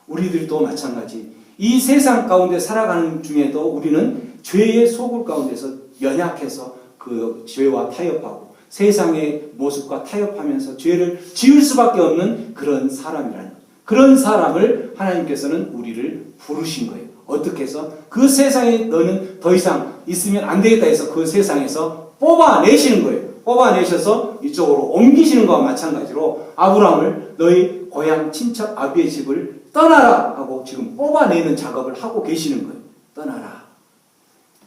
B: 우리들도 마찬가지. 이 세상 가운데 살아가는 중에도 우리는 죄의 소굴 가운데서 연약해서 그 죄와 타협하고 세상의 모습과 타협하면서 죄를 지을 수밖에 없는 그런 사람이라는 거예요. 그런 사람을 하나님께서는 우리를 부르신 거예요. 어떻게 해서? 그 세상에 너는 더 이상 있으면 안 되겠다 해서 그 세상에서 뽑아내시는 거예요. 뽑아내셔서 이쪽으로 옮기시는 것과 마찬가지로 아브라함을 너희 고향 친척 아비의 집을 떠나라 하고 지금 뽑아내는 작업을 하고 계시는 거예요. 떠나라.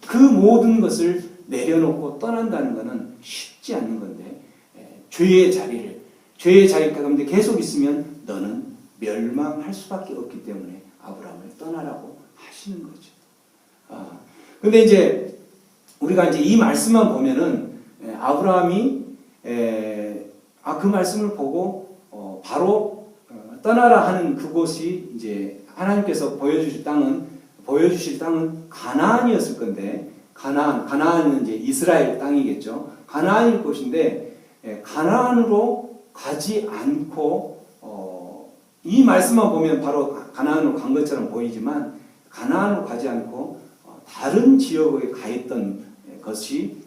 B: 그 모든 것을 내려놓고 떠난다는 것은 쉽지 않는 건데 죄의 자리 가운데 계속 있으면 너는 멸망할 수밖에 없기 때문에 아브라함을 떠나라고 하시는 거죠. 근데 이제 우리가 이제 이 말씀만 보면은 아브라함이 그 말씀을 보고 바로 떠나라 하는 그곳이 이제 하나님께서 보여주실 땅은 가나안이었을 건데 가나안은 이제 이스라엘 땅이겠죠. 가나안일 곳인데 가나안으로 가지 않고 이 말씀만 보면 바로 가나안으로 간 것처럼 보이지만 가나안으로 가지 않고 다른 지역에 가 있던 것이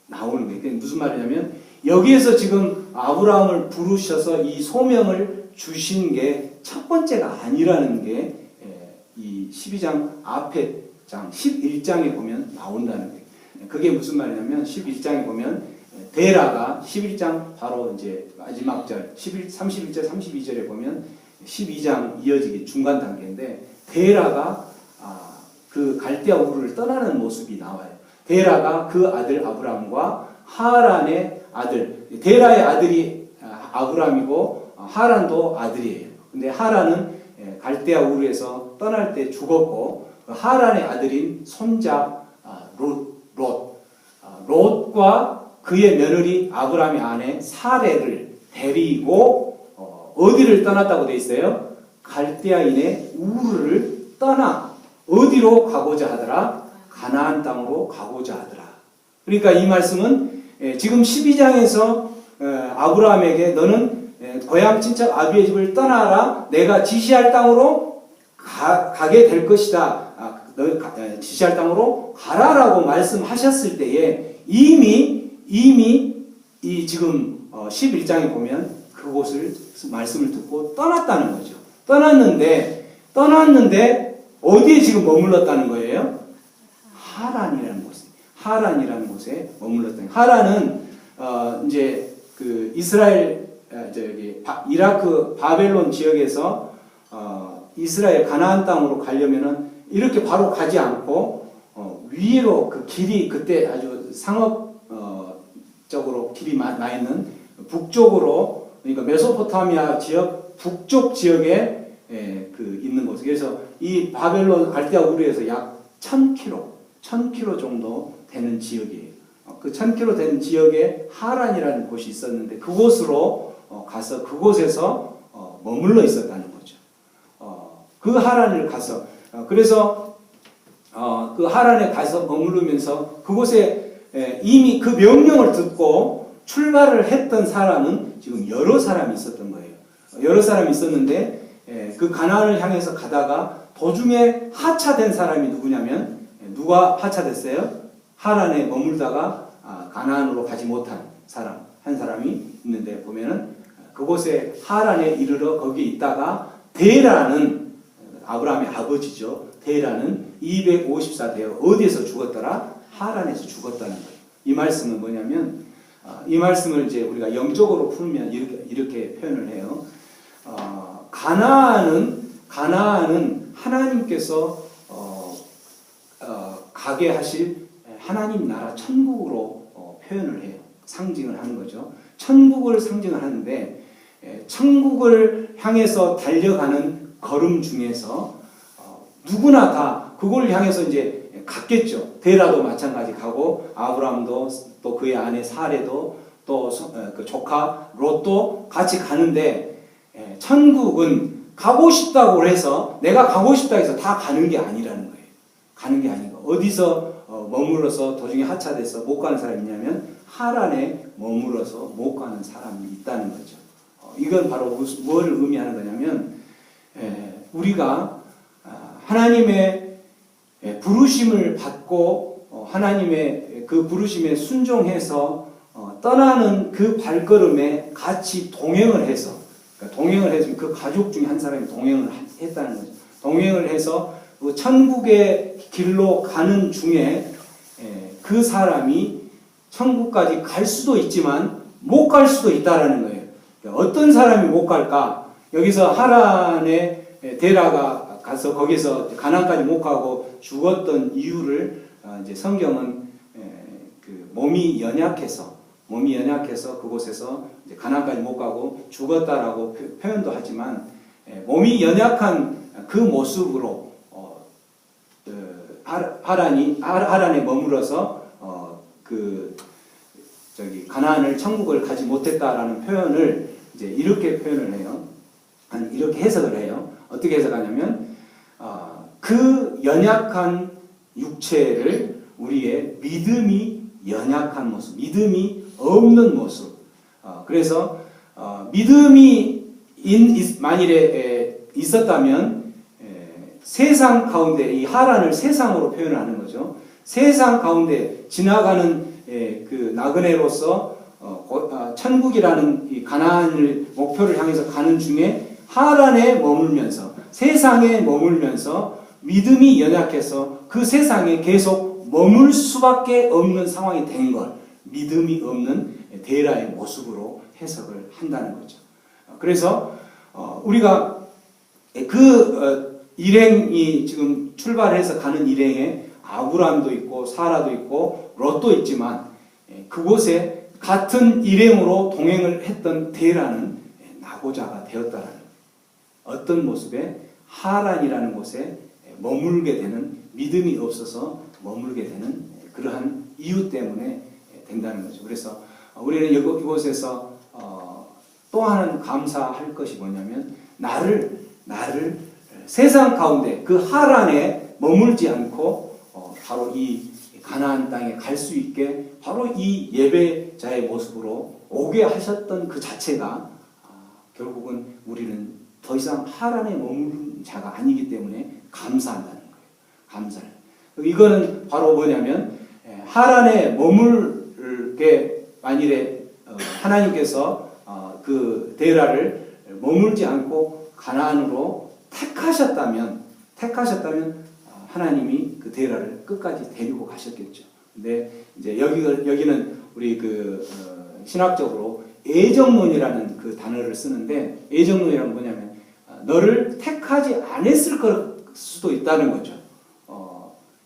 B: 나오는 거예요. 그게 무슨 말이냐면 여기에서 지금 아브라함을 부르셔서 이 소명을 주신 게 첫 번째가 아니라는 게 이 12장 앞에 장 11장에 보면 나온다는 거예요. 그게 무슨 말이냐면 11장에 보면 데라가 11장 바로 이제 마지막 절 31절 32절에 보면 12장 이어지기 중간 단계인데 데라가 그 갈대아 우르를 떠나는 모습이 나와요. 데라가 그 아들 아브람과 하란의 아들, 데라의 아들이 아브람이고 하란도 아들이에요. 근데 하란은 갈대아 우르에서 떠날 때 죽었고 하란의 아들인 손자 롯과 그의 며느리 아브람의 아내 사레를 데리고 어디를 떠났다고 되어 있어요? 갈대아인의 우르를 떠나 어디로 가고자 하더라? 가나안 땅으로 가고자 하더라. 그러니까 이 말씀은 지금 12장에서 아브라함에게 너는 고향 친척 아비의 집을 떠나라. 내가 지시할 땅으로 가게 될 것이다. 너 지시할 땅으로 가라라고 말씀하셨을 때에 이미 이 지금 11장에 보면 그곳을 말씀을 듣고 떠났다는 거죠. 떠났는데 어디에 지금 머물렀다는 거예요? 하란이라는 곳에 머물렀다는. 하란은 이제 그 이스라엘 이라크 바벨론 지역에서 이스라엘 가나안 땅으로 가려면은 이렇게 바로 가지 않고 위로 그 길이 그때 아주 상업적으로 길이 나 있는 북쪽으로, 그러니까 메소포타미아 지역 북쪽 지역에 그 있는 곳. 그래서 이 바벨론 갈대아 우르에서 약 1000km 정도 되는 지역이에요. 그 1000km 되는 지역에 하란이라는 곳이 있었는데 그곳으로 가서 그곳에서 머물러 있었다는 거죠. 그 하란을 가서 그래서 그 하란에 가서 머무르면서 그곳에 이미 그 명령을 듣고 출발을 했던 사람은 지금 여러 사람이 있었던 거예요. 여러 사람이 있었는데 그 가나안을 향해서 가다가 도중에 하차된 사람이 누구냐면 누가 하차됐어요? 하란에 머물다가 가나안으로 가지 못한 사람 한 사람이 있는데 보면은 그곳에 하란에 이르러 거기에 있다가 데라는 아브라함의 아버지죠. 데라는 254대요. 어디에서 죽었더라? 하란에서 죽었다는 거예요. 이 말씀은 뭐냐면 이 말씀을 이제 우리가 영적으로 풀면 이렇게 표현을 해요. 가나안은 하나님께서 가게 하실 하나님 나라 천국으로 표현을 해요. 상징을 하는 거죠. 천국을 상징을 하는데 천국을 향해서 달려가는 걸음 중에서 누구나 다 그걸 향해서 이제 갔겠죠. 데라도 마찬가지 가고 아브라함도 또 그의 아내 사레도 또 그 조카 롯도 같이 가는데 천국은 가고 싶다고 해서 내가 가고 싶다 해서 다 가는 게 아니라는 거예요. 가는 게 아니고 어디서 머물러서 도중에 하차돼서 못 가는 사람이 있냐면 하란에 머물러서 못 가는 사람이 있다는 거죠. 이건 바로 무엇을 의미하는 거냐면 우리가 하나님의 부르심을 받고 하나님의 그 부르심에 순종해서 떠나는 그 발걸음에 같이 동행을 해서 그러니까 동행을 해서 그 가족 중에 한 사람이 동행을 했다는 거죠. 동행을 해서 그 천국의 길로 가는 중에 그 사람이 천국까지 갈 수도 있지만 못 갈 수도 있다라는 거예요. 어떤 사람이 못 갈까? 여기서 하란에 데라가 가서 거기서 가나안까지 못 가고 죽었던 이유를 이제 성경은 그 몸이 연약해서 그곳에서 이제 가나안까지 못 가고 죽었다라고 표현도 하지만 몸이 연약한 그 모습으로 하란에 머물러서 가나안을 천국을 가지 못했다라는 표현을 이제 이렇게 표현을 해요. 아니 이렇게 해석을 해요. 어떻게 해석하냐면 그 연약한 육체를 우리의 믿음이 연약한 모습, 믿음이 없는 모습. 그래서 믿음이 만일에 있었다면 세상 가운데 이 하란을 세상으로 표현하는 거죠. 세상 가운데 지나가는 그 나그네로서 천국이라는 이 가나안을 목표를 향해서 가는 중에 하란에 머물면서 세상에 머물면서 믿음이 연약해서 그 세상에 계속 머물 수밖에 없는 상황이 된 걸 믿음이 없는 데라의 모습으로 해석을 한다는 거죠. 그래서 우리가 그 일행이 지금 출발해서 가는 일행에 아브라함도 있고 사라도 있고 롯도 있지만 그곳에 같은 일행으로 동행을 했던 데라는 낙오자가 되었다라는 거예요. 어떤 모습에 하란이라는 곳에 머물게 되는 믿음이 없어서 머물게 되는 그러한 이유 때문에 된다는 거죠. 그래서 우리는 이곳에서 또 하나 감사할 것이 뭐냐면 나를 세상 가운데 그 하란에 머물지 않고 바로 이 가나안 땅에 갈 수 있게 바로 이 예배자의 모습으로 오게 하셨던 그 자체가 결국은 우리는 더 이상 하란에 머무른 자가 아니기 때문에 감사한다는 거예요. 감사를. 이거는 바로 뭐냐면 하란에 머물게 만일에 하나님께서 그 데라를 머물지 않고 가나안으로 택하셨다면 하나님이 그 데라를 끝까지 데리고 가셨겠죠. 근데 이제 여기는 우리 신학적으로 애정론이라는 그 단어를 쓰는데 애정론이란 뭐냐면 너를 택하지 않았을 수도 있다는 거죠.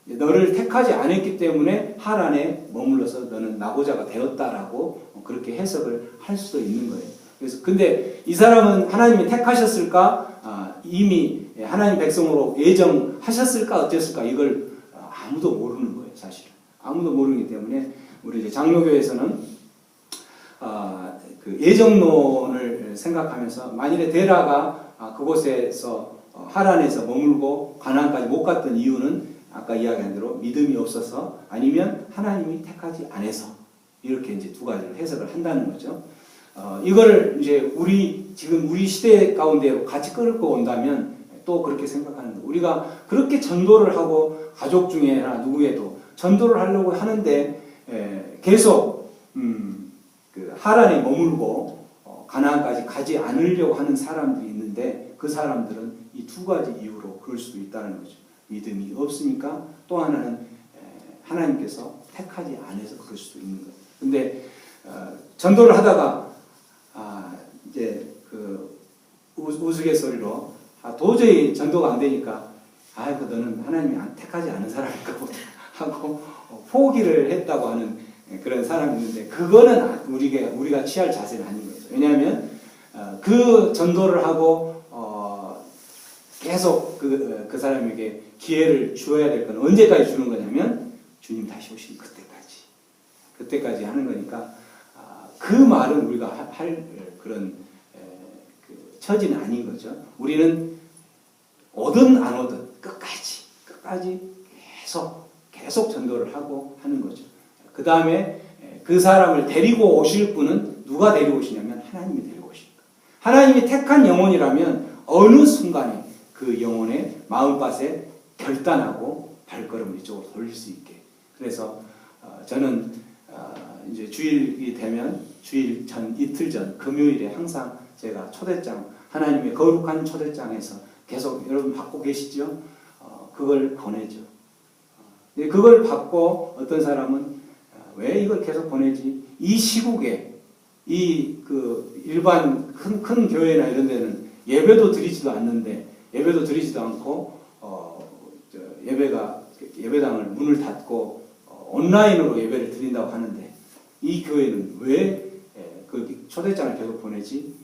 B: 너를 택하지 않았기 때문에 하란에 머물러서 너는 낙오자가 되었다라고 그렇게 해석을 할 수도 있는 거예요. 그래서 근데 이 사람은 하나님이 택하셨을까? 이미 하나님 백성으로 예정하셨을까? 어땠을까? 이걸 아무도 모르는 거예요, 사실. 아무도 모르기 때문에 우리 이제 장로교에서는 그 예정론을 생각하면서 만일에 데라가 그곳에서 하란에서 머물고 가나안까지 못 갔던 이유는 아까 이야기한 대로 믿음이 없어서 아니면 하나님이 택하지 않아서 이렇게 이제 두 가지를 해석을 한다는 거죠. 이거를 이제 지금 우리 시대 가운데 같이 끌고 온다면 또 그렇게 생각하는 거예요. 우리가 그렇게 전도를 하고 가족 중에나 누구에도 전도를 하려고 하는데 계속 그 하란에 머물고 가나안까지 가지 않으려고 하는 사람들이 있는데 그 사람들은 이 두 가지 이유로 그럴 수도 있다는 거죠. 믿음이 없으니까 또 하나는 하나님께서 택하지 않아서 그럴 수도 있는 거예요. 근데 전도를 하다가 이제 그 우스갯소리로 도저히 전도가 안 되니까 아이고 너는 하나님이 택하지 않은 사람인가 보다 하고 포기를 했다고 하는 그런 사람이 있는데 그거는 우리가 취할 자세는 아닌 거죠. 왜냐하면 그 전도를 하고 계속 그 사람에게 기회를 주어야 될 건 언제까지 주는 거냐면 주님 다시 오실 그때까지 하는 거니까 그 말은 우리가 할 그런 그 처지는 아닌 거죠. 우리는 오든 안 오든 끝까지 계속 전도를 하고 하는 거죠. 그 다음에 그 사람을 데리고 오실 분은 누가 데리고 오시냐면 하나님이 데리고 오십니다. 하나님이 택한 영혼이라면 어느 순간에 그 영혼의 마음밭에 결단하고 발걸음을 이쪽으로 돌릴 수 있게. 그래서 저는 이제 주일이 되면 주일 전 이틀 전 금요일에 항상 제가 초대장 하나님의 거룩한 초대장에서 계속 여러분 받고 계시죠? 그걸 보내죠. 그걸 받고 어떤 사람은 왜 이걸 계속 보내지? 이 시국에 그 일반 큰 교회나 이런 데는 예배도 드리지도 않고 예배당을 문을 닫고 온라인으로 예배를 드린다고 하는데 이 교회는 왜 그 초대장을 계속 보내지?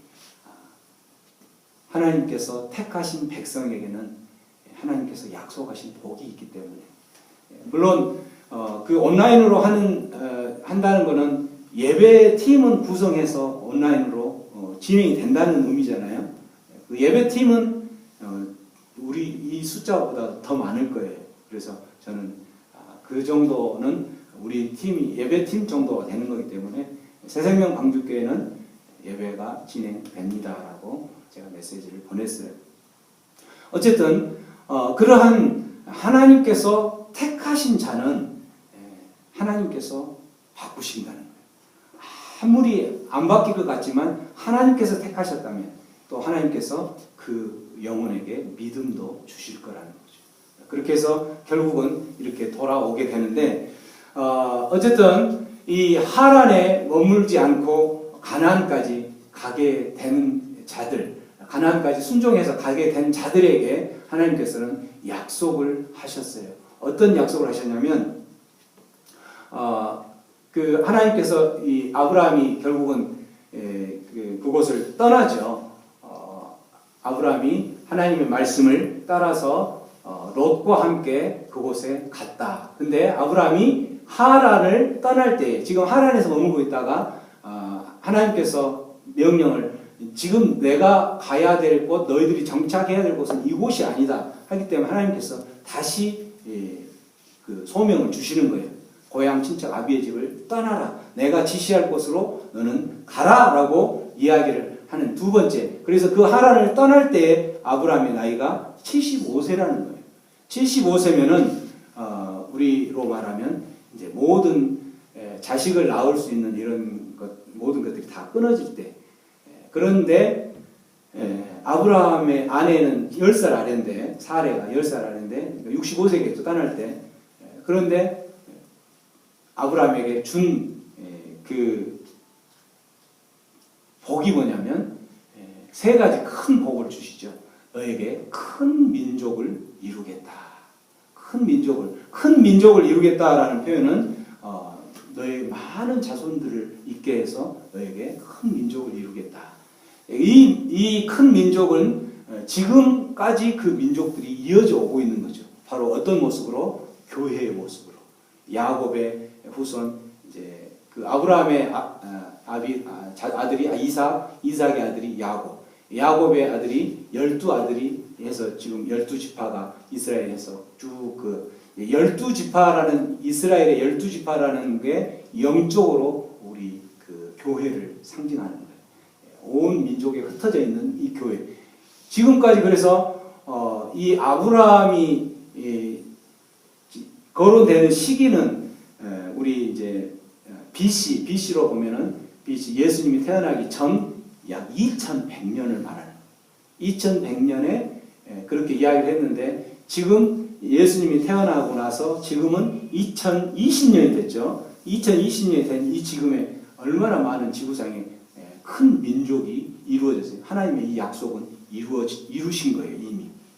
B: 하나님께서 택하신 백성에게는 하나님께서 약속하신 복이 있기 때문에. 물론 그 온라인으로 한다는 것은 예배팀은 구성해서 온라인으로 진행이 된다는 의미잖아요. 그 예배팀은 우리 이 숫자보다 더 많을 거예요. 그래서 저는 그 정도는 우리 팀이 예배팀 정도가 되는 거기 때문에 새생명 방주교회는 예배가 진행됩니다라고 제가 메시지를 보냈어요. 어쨌든 그러한 하나님께서 택하신 자는 하나님께서 바꾸신다는 거예요. 아무리 안 바뀔 것 같지만 하나님께서 택하셨다면 또 하나님께서 그 영혼에게 믿음도 주실 거라는 거죠. 그렇게 해서 결국은 이렇게 돌아오게 되는데 어쨌든 이 하란에 머물지 않고 가나안까지 가게 되는 자들, 가나안까지 순종해서 가게 된 자들에게 하나님께서는 약속을 하셨어요. 어떤 약속을 하셨냐면 그 하나님께서 이 아브라함이 결국은 그곳을 떠나죠. 아브라함이 하나님의 말씀을 따라서 롯과 함께 그곳에 갔다. 근데 아브라함이 하란을 떠날 때, 지금 하란에서 머물고 있다가 하나님께서 명령을 지금 내가 가야 될 곳, 너희들이 정착해야 될 곳은 이곳이 아니다 하기 때문에 하나님께서 다시 그 소명을 주시는 거예요. 고향 친척 아비의 집을 떠나라. 내가 지시할 곳으로 너는 가라라고 이야기를 하는 두 번째. 그래서 그 하란을 떠날 때 아브라함의 나이가 75세라는 거예요. 75세면은 우리로 말하면 이제 모든 자식을 낳을 수 있는 이런 모든 것들이 다 끊어질 때. 그런데 아브라함의 아내는 10살 아래인데, 사레가 10살 아래인데 65세에 또 떠날 때. 그런데 아브라함에게 준 그 복이 뭐냐면 세 가지 큰 복을 주시죠. 너에게 큰 민족을 이루겠다. 큰 민족을 이루겠다라는 표현은 너의 많은 자손들을 있게 해서 너에게 큰 민족을 이루겠다. 이 큰 민족은 지금까지 그 민족들이 이어져 오고 있는 거죠. 바로 어떤 모습으로? 교회의 모습으로. 야곱의 후손, 이제 그 아브라함의 아들이 이삭의 아들이 야곱의 아들이 12아들이 해서 지금 12지파가 이스라엘에서 쭉 그 12지파라는 이스라엘의 12지파라는 게 영적으로 우리 그 교회를 상징하는 거예요. 온 민족에 흩어져 있는 이 교회. 지금까지 그래서 이 아브라함이 거론되는 시기는 우리 이제 BC로 보면은 BC 예수님이 태어나기 전 약 2100년을 말하는 2100년에 그렇게 이야기를 했는데 지금 예수님이 태어나고 나서 지금은 2020년이 됐죠. 2020년이 된 이 지금에 얼마나 많은 지구상에 큰 민족이 이루어졌어요. 하나님의 이 약속은 이루신 거예요.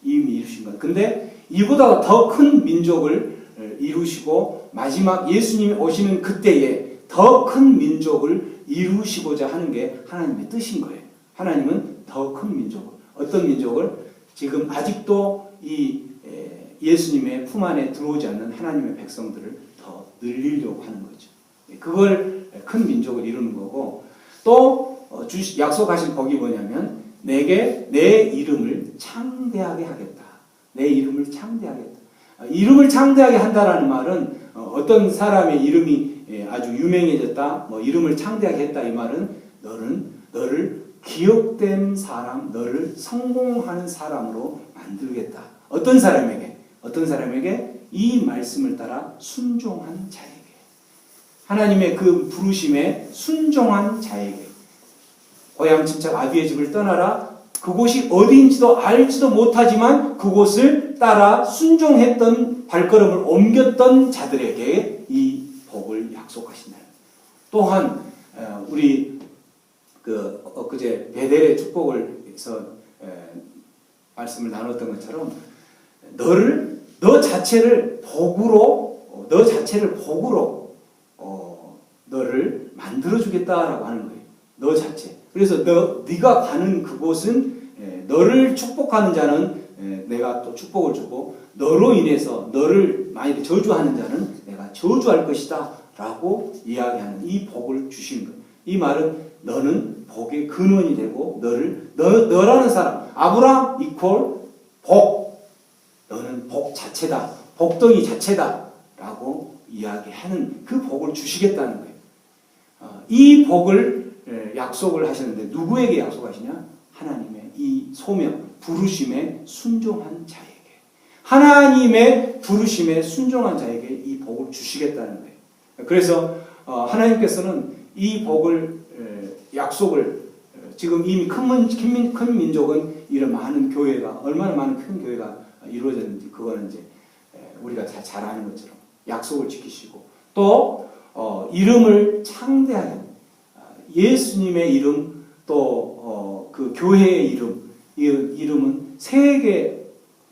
B: 이미 이루신 거예요. 근데 이보다 더 큰 민족을 이루시고 마지막 예수님이 오시는 그때에 더 큰 민족을 이루시고자 하는 게 하나님의 뜻인 거예요. 하나님은 더 큰 민족을, 어떤 민족을 지금 아직도 이 예수님의 품 안에 들어오지 않는 하나님의 백성들을 더 늘리려고 하는 거죠. 그걸 큰 민족을 이루는 거고, 또 약속하신 복이 뭐냐면 내게 내 이름을 창대하게 하겠다. 내 이름을 창대하겠다. 이름을 창대하게 한다라는 말은 어떤 사람의 이름이 아주 유명해졌다, 뭐 이름을 창대하게 했다, 이 말은 너를 기억된 사람, 너를 성공하는 사람으로 만들겠다. 어떤 사람에게 이 말씀을 따라 순종한 자에게, 하나님의 그 부르심에 순종한 자에게. 고향 친척 아비의 집을 떠나라. 그곳이 어디인지도 알지도 못하지만 그곳을 따라 순종했던, 발걸음을 옮겼던 자들에게 이 복을 약속하신다. 또한 우리 엊그제 베델의 축복을에서 말씀을 나눴던 것처럼 너 자체를 복으로 너를 만들어 주겠다라고 하는 거예요. 너 자체. 그래서 네가 가는 그곳은 너를 축복하는 자는 내가 또 축복을 주고, 너로 인해서 너를 만약에 저주하는 자는 내가 저주할 것이다 라고 이야기하는 이 복을 주신 거예요. 이 말은 너는 복의 근원이 되고, 너라는 사람, 아브라함 이퀄 복, 너는 복 자체다, 복덩이 자체다 라고 이야기하는 그 복을 주시겠다는 거예요. 이 복을 약속을 하셨는데 누구에게 약속하시냐? 하나님의 이 소명, 부르심에 순종한 자에게, 하나님의 부르심에 순종한 자에게 이 복을 주시겠다는 거예요. 그래서 하나님께서는 이 복을, 약속을, 지금 이미 큰 민족은 이런 많은 교회가, 얼마나 많은 큰 교회가 이루어졌는지 그거는 이제 우리가 잘 아는 것처럼 약속을 지키시고, 또 이름을 창대하게, 예수님의 이름, 또 그 교회의 이름, 이 이름은 세계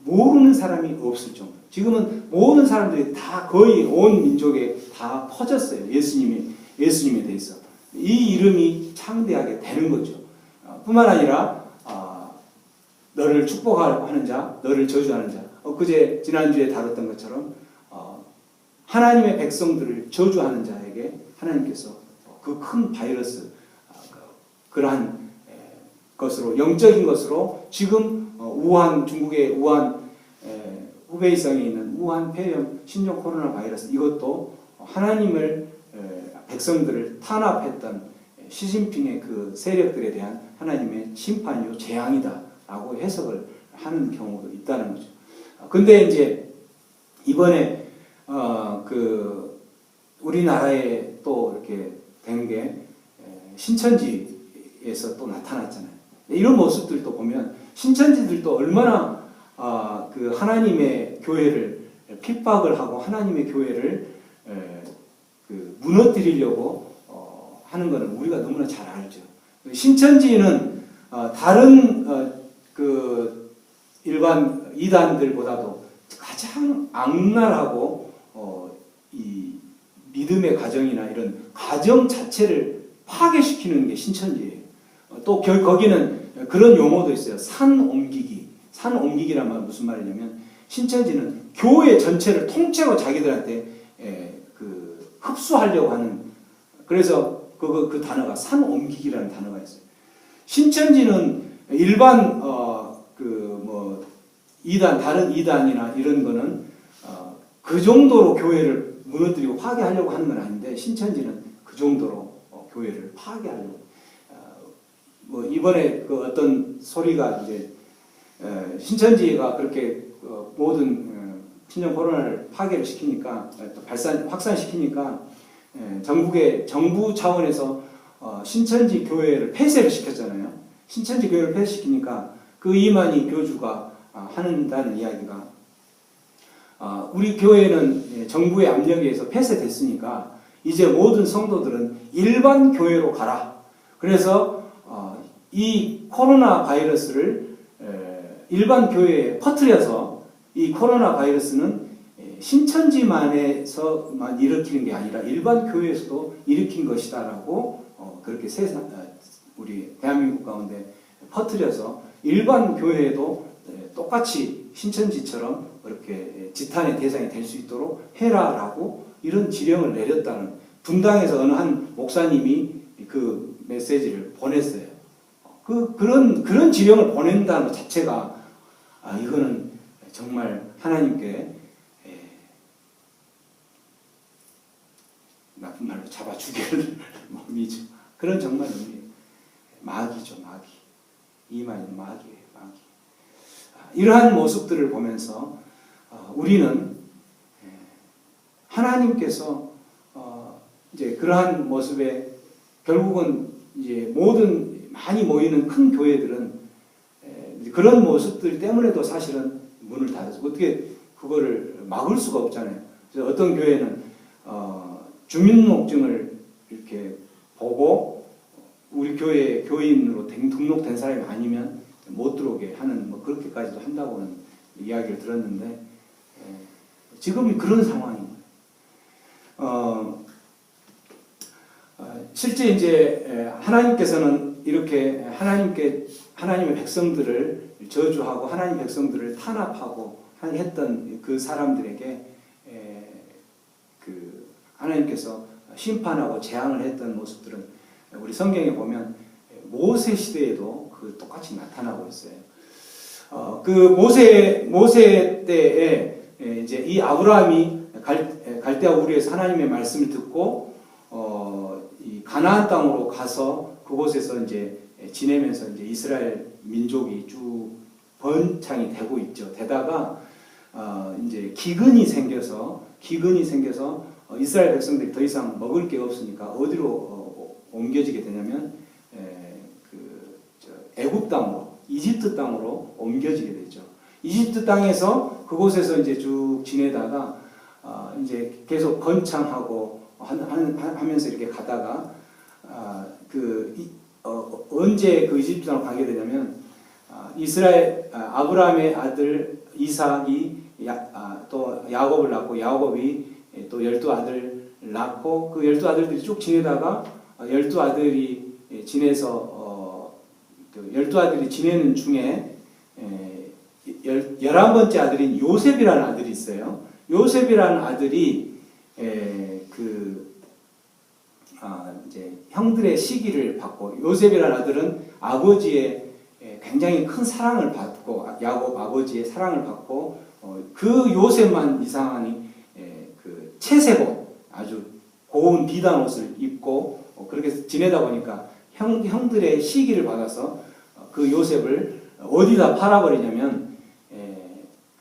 B: 모르는 사람이 없을 정도. 지금은 모든 사람들이 다, 거의 온 민족에 다 퍼졌어요. 예수님에 대해서 이 이름이 창대하게 되는 거죠. 뿐만 아니라 너를 축복하는 자, 너를 저주하는 자. 그제 지난주에 다뤘던 것처럼 하나님의 백성들을 저주하는 자에게 하나님께서 그 큰 바이러스, 그러한 것으로, 영적인 것으로 지금 중국의 우한 후베이성에 있는 우한 폐렴 신종 코로나 바이러스, 이것도 하나님을, 백성들을 탄압했던 시진핑의 그 세력들에 대한 하나님의 심판이요 재앙이다 라고 해석을 하는 경우도 있다는 거죠. 근데 이제 이번에 우리나라에 또 이렇게 된 게 신천지에서 또 나타났잖아요. 이런 모습들도 보면 신천지들도 얼마나 그 하나님의 교회를 핍박을 하고 하나님의 교회를 무너뜨리려고 하는 것은 우리가 너무나 잘 알죠. 신천지는 다른 그 일반 이단들보다도 가장 악랄하고 이 믿음의 가정이나 이런 가정 자체를 파괴시키는 게 신천지예요. 또 거기는 그런 용어도 있어요. 산옮기기. 산옮기기란 말은 무슨 말이냐면, 신천지는 교회 전체를 통째로 자기들한테 흡수하려고 하는, 그래서 그 단어가 산옮기기라는 단어가 있어요. 신천지는 일반 이단, 다른 이단이나 이런 거는 그 정도로 교회를 무너뜨리고 파괴하려고 하는 건 아닌데 신천지는 그 정도로 교회를 파괴하려고 뭐 이번에 그 어떤 소리가 이제 신천지가 그렇게 모든 신전 코로나를 파괴를 시키니까 또 확산시키니까 정부 차원에서 신천지 교회를 폐쇄를 시켰잖아요. 신천지 교회를 폐쇄시키니까 그 이만희 교주가 하는다는 이야기가 우리 교회는 정부의 압력에 의해서 폐쇄됐으니까 이제 모든 성도들은 일반 교회로 가라. 그래서 이 코로나 바이러스를 일반 교회에 퍼뜨려서 이 코로나 바이러스는 신천지만에서만 일으키는 게 아니라 일반 교회에서도 일으킨 것이다라고 그렇게 우리 대한민국 가운데 퍼뜨려서 일반 교회에도 똑같이 신천지처럼 그렇게 지탄의 대상이 될 수 있도록 해라라고 이런 지령을 내렸다는 분당에서 어느 한 목사님이 그 메시지를 보냈어요. 그런 지령을 보낸다는 것 자체가 이거는 정말 하나님께 나쁜 말로 잡아 죽일 몸이죠. 그런 정말 의미 마귀죠, 마귀. 이만희는 마귀예요, 마귀. 이러한 모습들을 보면서 우리는 하나님께서 이제 그러한 모습에 결국은 이제 모든 많이 모이는 큰 교회들은 그런 모습들 때문에도 사실은 문을 닫아서 어떻게 그거를 막을 수가 없잖아요. 그래서 어떤 교회는 주민등록증을 이렇게 보고 우리 교회 교인으로 등록된 사람이 아니면 못 들어오게 하는 뭐 그렇게까지도 한다고는 이야기를 들었는데 지금이 그런 상황입니다. 실제 이제 하나님께서는 이렇게 하나님의 백성들을 저주하고 하나님 백성들을 탄압하고 했던 그 사람들에게 그 하나님께서 심판하고 재앙을 했던 모습들은 우리 성경에 보면 모세 시대에도 그 똑같이 나타나고 있어요. 그 모세 때에 이제 이 아브라함이 갈대아 우르에서 하나님의 말씀을 듣고 이 가나안 땅으로 가서 그곳에서 이제 지내면서 이제 이스라엘 민족이 쭉 번창이 되고 있죠. 되다가 이제 기근이 생겨서 이스라엘 백성들이 더 이상 먹을 게 없으니까 어디로 옮겨지게 되냐면 애굽 땅으로, 이집트 땅으로 옮겨지게 되죠. 이집트 땅에서 그곳에서 이제 쭉 지내다가 이제 계속 번창하고 하면서 이렇게 가다가 언제 그 이집트 땅으로 가게 되냐면 아브라함의 아들 이삭이 또 야곱을 낳고 야곱이 또 12아들 낳고 그 12아들들이 쭉 지내다가 12아들이 지내서 12아들이 지내는 중에 11번째 아들인 요셉이라는 아들이 있어요. 요셉이라는 아들이 이제 형들의 시기를 받고 요셉이라는 아들은 아버지의 굉장히 큰 사랑을 받고 야곱 아버지의 사랑을 받고 그 요셉만 이상하니 그 채색옷 아주 고운 비단 옷을 입고 그렇게 지내다 보니까 형들의 시기를 받아서 그 요셉을 어디다 팔아버리냐면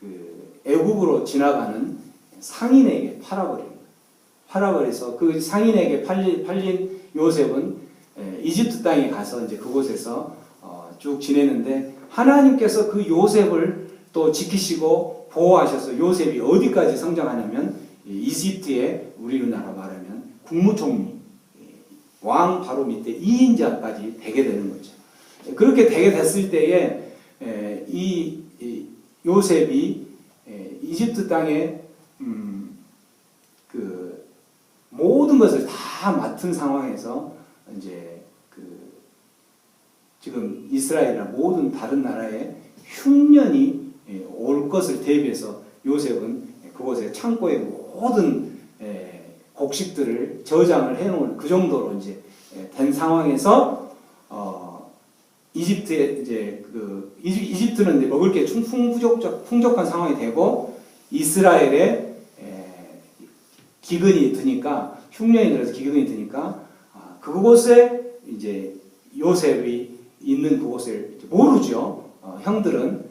B: 그 애굽으로 지나가는 상인에게 팔아버려서 그 상인에게 팔린 요셉은 이집트 땅에 가서 이제 그곳에서 쭉 지내는데 하나님께서 그 요셉을 또 지키시고 보호하셔서 요셉이 어디까지 성장하냐면 이집트의 우리나라 말하면 국무총리 왕 바로 밑에 2인자까지 되게 되는 거죠. 그렇게 되게 됐을 때에 이 요셉이 이집트 땅에 그 모든 것을 다 맡은 상황에서 이제 지금 이스라엘이나 모든 다른 나라에 흉년이 올 것을 대비해서 요셉은 그곳에 창고에 모든 곡식들을 저장을 해놓은 그 정도로 이제 된 상황에서 이집트에 이집트는 이제 먹을 게 풍족한 상황이 되고 이스라엘에 기근이 드니까 흉년이 들어서 기근이 드니까 그곳에 이제 요셉이 있는 그곳을 모르죠. 형들은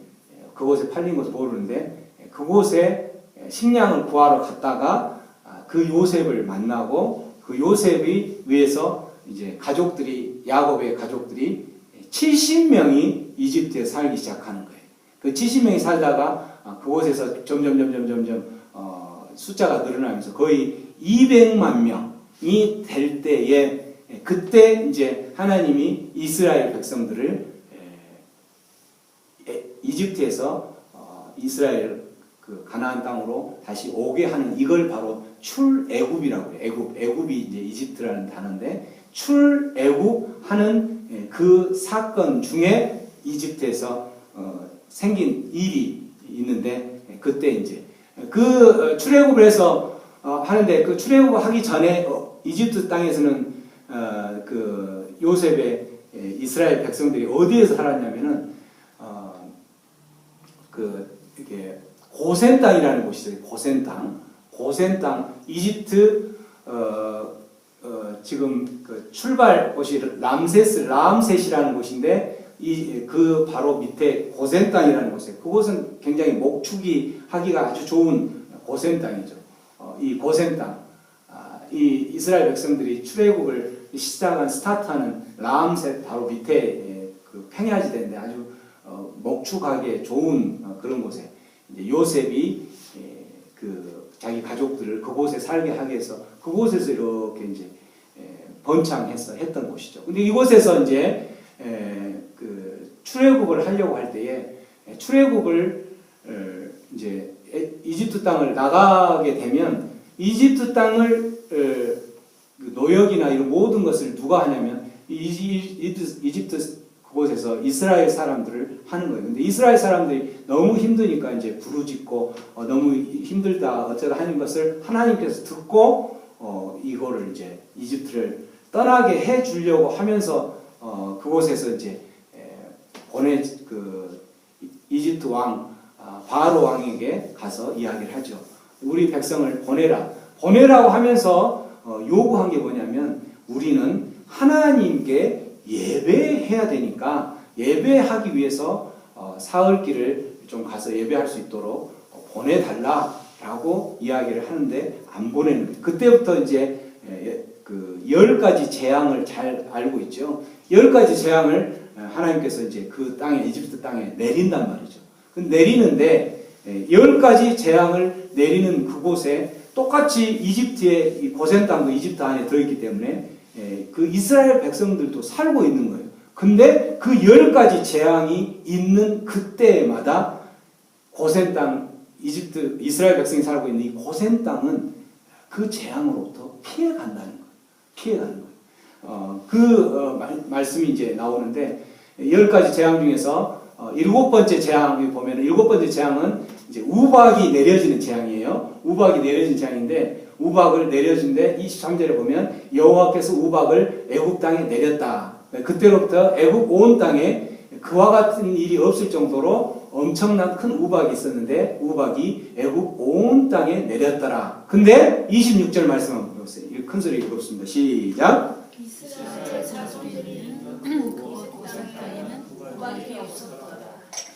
B: 그곳에 팔린 것을 모르는데 그곳에 식량을 구하러 갔다가 그 요셉을 만나고 그 요셉이 위해서 이제 가족들이 야곱의 가족들이 70명이 이집트에 살기 시작하는 거예요. 그 70명이 살다가 그곳에서 점점 숫자가 늘어나면서 거의 200만 명이 될 때에 그때 이제 하나님이 이스라엘 백성들을 이집트에서 이스라엘 그 가나안 땅으로 다시 오게 하는 이걸 바로 출애굽이라고 해요. 애굽이 이제 이집트라는 단어인데 출애굽하는 그 사건 중에 이집트에서 생긴 일이 있는데 그때 이제 그 출애굽을 해서 하는데 그 출애굽을 하기 전에 이집트 땅에서는 그 요셉의 이스라엘 백성들이 어디에서 살았냐면은 그 이게 고센 땅이라는 곳이 있어요. 고센 땅 이집트 지금 그 출발 곳이 람셋이라는 곳인데 그 바로 밑에 고센 땅이라는 곳이에요. 그곳은 굉장히 목축이 하기가 아주 좋은 고센 땅이죠. 이 고센 땅, 이 이스라엘 백성들이 출애굽을 시작한 스타트하는 람셋 바로 밑에 그 평야지대인데 아주 목축하기에 좋은 그런 곳에 이제 요셉이 그 자기 가족들을 그곳에 살게 하기 위해서 그곳에서 이렇게 이제 번창해서 했던 곳이죠. 근데 이곳에서 이제 그 출애굽을 하려고 할 때에 출애굽을 이제 이집트 땅을 나가게 되면 이집트 땅을 노역이나 이런 모든 것을 누가 하냐면 이집트 그곳에서 이스라엘 사람들을 하는 거예요. 근데 이스라엘 사람들이 너무 힘드니까 이제 부르짖고 너무 힘들다 어쩌다 하는 것을 하나님께서 듣고 이거를 이제 이집트를 떠나게 해 주려고 하면서 그곳에서 이제 그 이집트 왕 바로 왕에게 가서 이야기를 하죠. 우리 백성을 보내라고 하면서 요구한 게 뭐냐면 우리는 하나님께 예배해야 되니까 예배하기 위해서 사흘길을 좀 가서 예배할 수 있도록 보내달라라고 이야기를 하는데 안 보내는 거예요. 그때부터 이제 그 10가지 재앙을 잘 알고 있죠. 10가지 재앙을 하나님께서 이제 그 땅에 이집트 땅에 내린단 말이죠. 내리는데 10가지 재앙을 내리는 그곳에 똑같이 이집트의 이 고센 땅도 이집트 안에 들어있기 때문에 그 이스라엘 백성들도 살고 있는 거예요. 근데 그 10가지 재앙이 있는 그때마다 고센 땅, 이스라엘 백성이 살고 있는 이 고센 땅은 그 재앙으로부터 피해간다는 거예요. 피해가는 거예요. 말씀이 이제 나오는데 10가지 재앙 중에서 7번째 재앙을 보면은 7번째 재앙은 이제 우박이 내려지는 재앙이에요. 우박이 내려진 재앙인데 우박을 내려준데 23절에 보면 여호와께서 우박을 애굽 땅에 내렸다. 그때로부터 애굽 온 땅에 그와 같은 일이 없을 정도로 엄청난 큰 우박이 있었는데 우박이 애굽 온 땅에 내렸더라. 근데 26절 말씀 한번 보세요. 큰 소리 읽었습니다. 시작.
C: 이스라엘 자손들이 그곳 고센 땅에는 우박이 없었더라.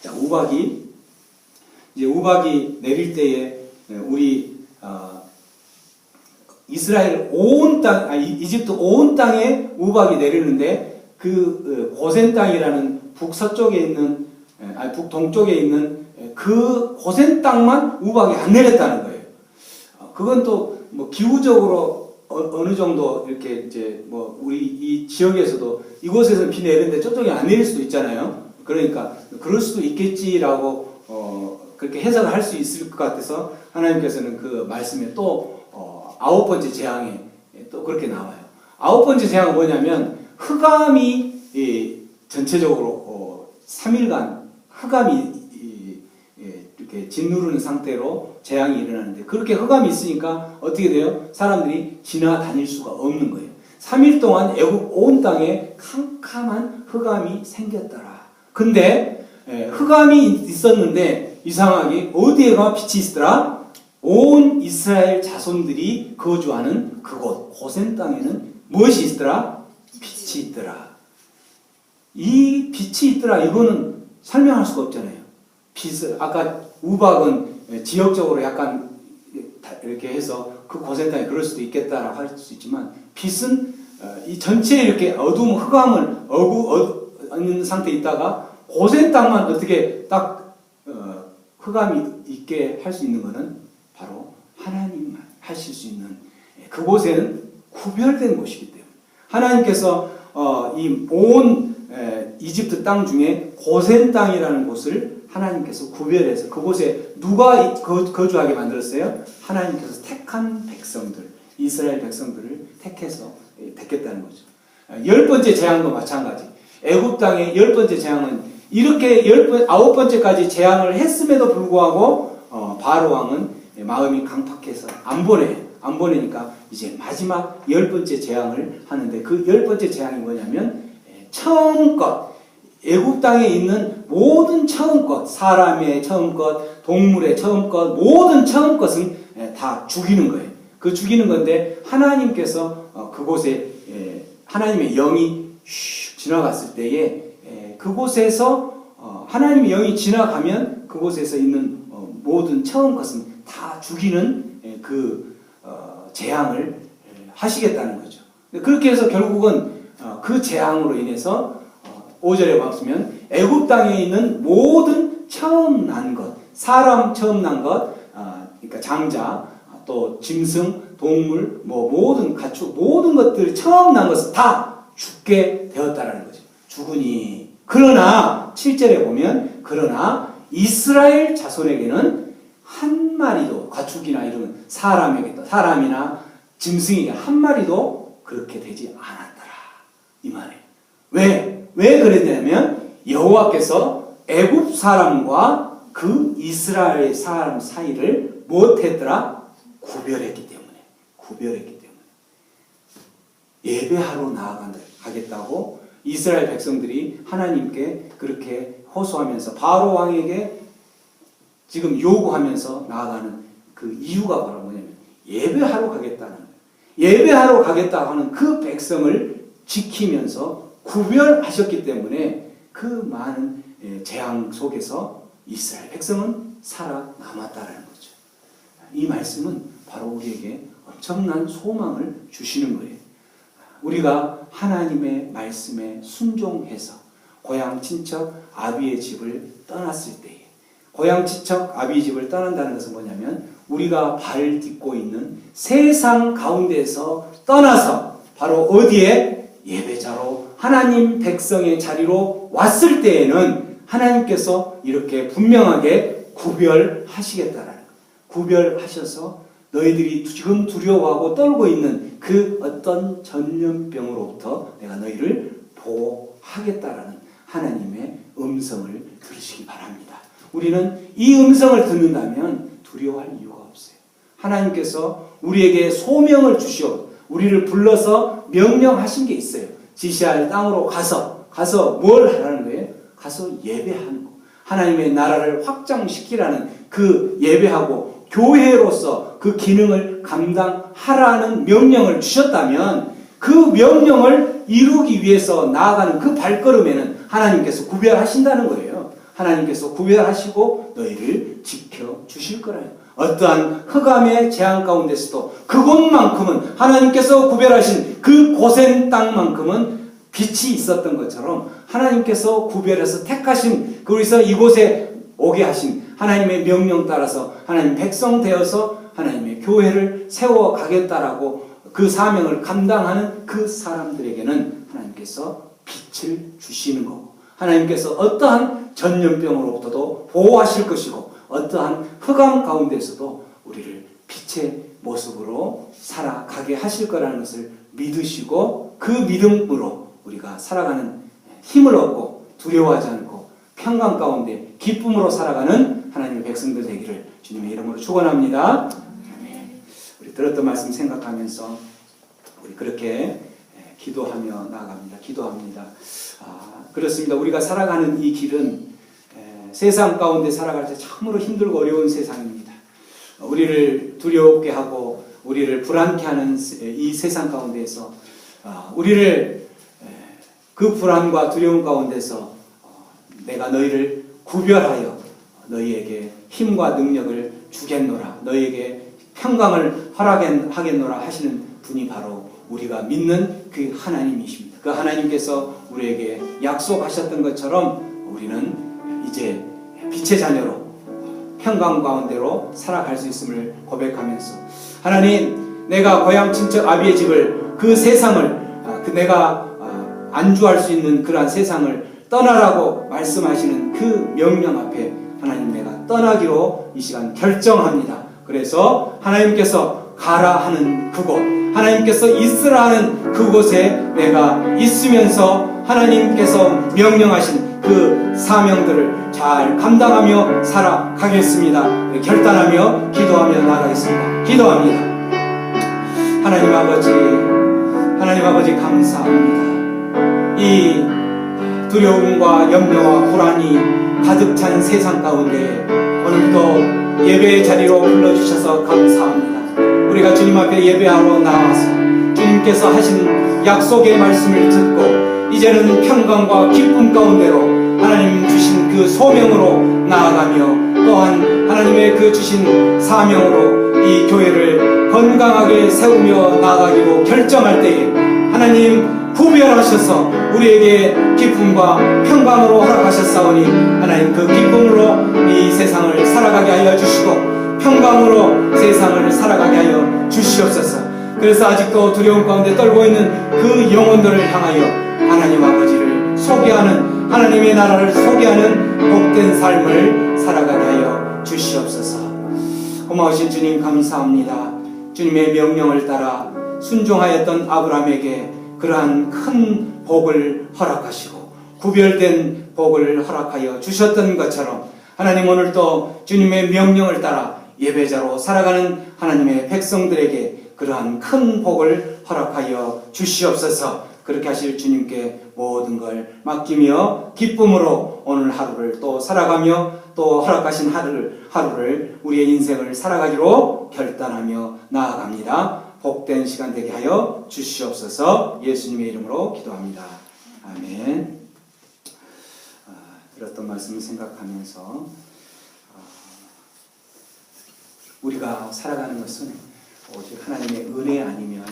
B: 자, 우박이 내릴 때에 우리 이스라엘 온 땅, 이집트 온 땅에 우박이 내리는데 그 고센 땅이라는 북서쪽에 있는, 북동쪽에 있는 그 고센 땅만 우박이 안 내렸다는 거예요. 그건 또 뭐 기후적으로 어느 정도 이렇게 이제 뭐 우리 이 지역에서도 이곳에서는 비 내리는데 저쪽에 안 내릴 수도 있잖아요. 그러니까 그럴 수도 있겠지라고 그렇게 해석을 할 수 있을 것 같아서 하나님께서는 그 말씀에 또 9번째 재앙에 또 그렇게 나와요. 9번째 재앙은 뭐냐면 흑암이 전체적으로 3일간 흑암이 이렇게 짓누르는 상태로 재앙이 일어나는데 그렇게 흑암이 있으니까 어떻게 돼요? 사람들이 지나다닐 수가 없는 거예요. 3일 동안 애굽 온 땅에 캄캄한 흑암이 생겼더라. 근데 흑암이 있었는데 이상하게 어디에가 빛이 있더라? 온 이스라엘 자손들이 거주하는 그곳 고센 땅에는 무엇이 있더라? 빛이 있더라. 이 빛이 있더라 이거는 설명할 수가 없잖아요. 빛을 아까 우박은 지역적으로 약간 이렇게 해서 그 고센 땅에 그럴 수도 있겠다라고 할 수 있지만 빛은 이 전체에 이렇게 어두움 흑암을 얻는 상태에 있다가 고센 땅만 어떻게 딱 흑암이 있게 할 수 있는 것은 바로 하나님만 하실 수 있는 그곳에는 구별된 곳이기 때문에 하나님께서 이 온 이집트 땅 중에 고센 땅이라는 곳을 하나님께서 구별해서 그곳에 누가 거주하게 만들었어요? 하나님께서 택한 백성들, 이스라엘 백성들을 택해서 택했다는 거죠. 10번째 재앙도 마찬가지. 애굽 땅의 10번째 재앙은 이렇게 9번째까지 재앙을 했음에도 불구하고 바로 왕은 마음이 강팍해서 안 보내니까 이제 마지막 10번째 재앙을 하는데 그 10번째 재앙이 뭐냐면 처음껏 애굽 땅에 있는 모든 처음껏 사람의 처음껏 동물의 처음껏 모든 처음껏은 다 죽이는 거예요. 그 죽이는 건데 하나님께서 그곳에 하나님의 영이 슉 지나갔을 때에 그곳에서 하나님의 영이 지나가면 그곳에서 있는 모든 처음 것은 다 죽이는 그 재앙을 하시겠다는 거죠. 그렇게 해서 결국은 그 재앙으로 인해서 5절에 보시면 애굽 땅에 있는 모든 처음 난 것, 사람 처음 난 것, 그러니까 장자, 또 짐승, 동물, 뭐 모든 가축, 모든 것들이 처음 난 것은 다 죽게 되었다라는 거죠. 죽으니 그러나 7절에 보면 그러나 이스라엘 자손에게는 한 마리도 가축이나 이런 사람이나 짐승에게 한 마리도 그렇게 되지 않았더라 이 말이에요. 왜 그랬냐면 여호와께서 애굽 사람과 그 이스라엘 사람 사이를 못했더라? 구별했기 때문에 예배하러 나아가겠다고 이스라엘 백성들이 하나님께 그렇게 호소하면서 바로 왕에게 지금 요구하면서 나아가는 그 이유가 바로 뭐냐면 예배하러 가겠다는 거예요. 예배하러 가겠다고 하는 그 백성을 지키면서 구별하셨기 때문에 그 많은 재앙 속에서 이스라엘 백성은 살아남았다라는 거죠. 이 말씀은 바로 우리에게 엄청난 소망을 주시는 거예요. 우리가 하나님의 말씀에 순종해서 고향 친척 아비의 집을 떠났을 때에 고향 친척 아비의 집을 떠난다는 것은 뭐냐면 우리가 발 딛고 있는 세상 가운데서 떠나서 바로 어디에 예배자로 하나님 백성의 자리로 왔을 때에는 하나님께서 이렇게 분명하게 구별하시겠다라는 거예요. 구별하셔서 너희들이 지금 두려워하고 떨고 있는 그 어떤 전염병으로부터 내가 너희를 보호하겠다라는 하나님의 음성을 들으시기 바랍니다. 우리는 이 음성을 듣는다면 두려워할 이유가 없어요. 하나님께서 우리에게 소명을 주시어 우리를 불러서 명령하신 게 있어요. 지시할 땅으로 가서 뭘 하라는 거예요? 가서 예배하는 거. 하나님의 나라를 확장시키라는 그 예배하고 교회로서 그 기능을 감당하라는 명령을 주셨다면 그 명령을 이루기 위해서 나아가는 그 발걸음에는 하나님께서 구별하신다는 거예요. 하나님께서 구별하시고 너희를 지켜주실 거라요. 어떠한 흑암의 재앙 가운데서도 그곳만큼은 하나님께서 구별하신 그 고센 땅만큼은 빛이 있었던 것처럼 하나님께서 구별해서 택하신 그래서 이곳에 오게 하신 하나님의 명령 따라서 하나님 백성 되어서 하나님의 교회를 세워가겠다라고 그 사명을 감당하는 그 사람들에게는 하나님께서 빛을 주시는 거고 하나님께서 어떠한 전염병으로부터도 보호하실 것이고 어떠한 흑암 가운데서도 우리를 빛의 모습으로 살아가게 하실 거라는 것을 믿으시고 그 믿음으로 우리가 살아가는 힘을 얻고 두려워하지 않고 평강 가운데 기쁨으로 살아가는 하나님의 백성들 되기를 주님의 이름으로 축원합니다. 우리 들었던 말씀 생각하면서 우리 그렇게 기도하며 나아갑니다. 기도합니다. 그렇습니다. 우리가 살아가는 이 길은 세상 가운데 살아갈 때 참으로 힘들고 어려운 세상입니다. 우리를 두렵게 하고 우리를 불안케 하는 이 세상 가운데서 우리를 그 불안과 두려움 가운데서 내가 너희를 구별하여 너희에게 힘과 능력을 주겠노라, 너희에게 평강을 허락하겠노라 하시는 분이 바로 우리가 믿는 그 하나님이십니다. 그 하나님께서 우리에게 약속하셨던 것처럼 우리는 이제 빛의 자녀로 평강 가운데로 살아갈 수 있음을 고백하면서, 하나님, 내가 고향 친척 아비의 집을, 그 세상을, 내가 안주할 수 있는 그러한 세상을 떠나라고 말씀하시는 그 명령 앞에 하나님, 내가 떠나기로 이 시간 결정합니다. 그래서 하나님께서 가라 하는 그곳, 하나님께서 있으라 하는 그곳에 내가 있으면서 하나님께서 명령하신 그 사명들을 잘 감당하며 살아가겠습니다. 결단하며 기도하며 나가겠습니다. 기도합니다. 하나님 아버지 감사합니다. 이 두려움과 염려와 불안이 가득 찬 세상 가운데 오늘도 예배의 자리로 불러주셔서 감사합니다. 우리가 주님 앞에 예배하러 나와서 주님께서 하신 약속의 말씀을 듣고 이제는 평강과 기쁨 가운데로 하나님 주신 그 소명으로 나아가며, 또한 하나님의 그 주신 사명으로 이 교회를 건강하게 세우며 나아가기로 결정할 때에 하나님 구별하셔서 우리에게 기쁨과 평강으로 허락하셨사오니 하나님, 그 기쁨으로 이 세상을 살아가게 하여 주시고 평강으로 세상을 살아가게 하여 주시옵소서. 그래서 아직도 두려움 가운데 떨고 있는 그 영혼들을 향하여 하나님 아버지를 소개하는, 하나님의 나라를 소개하는 복된 삶을 살아가게 하여 주시옵소서. 고마우신 주님 감사합니다. 주님의 명령을 따라 순종하였던 아브라함에게 그러한 큰 복을 허락하시고 구별된 복을 허락하여 주셨던 것처럼, 하나님, 오늘도 주님의 명령을 따라 예배자로 살아가는 하나님의 백성들에게 그러한 큰 복을 허락하여 주시옵소서. 그렇게 하실 주님께 모든 걸 맡기며 기쁨으로 오늘 하루를 또 살아가며 또 허락하신 하루를 우리의 인생을 살아가기로 결단하며 나아갑니다. 복된 시간 되게 하여 주시옵소서. 예수님의 이름으로 기도합니다. 아멘. 들었던 말씀을 생각하면서 우리가 살아가는 것은 오직 하나님의 은혜 아니면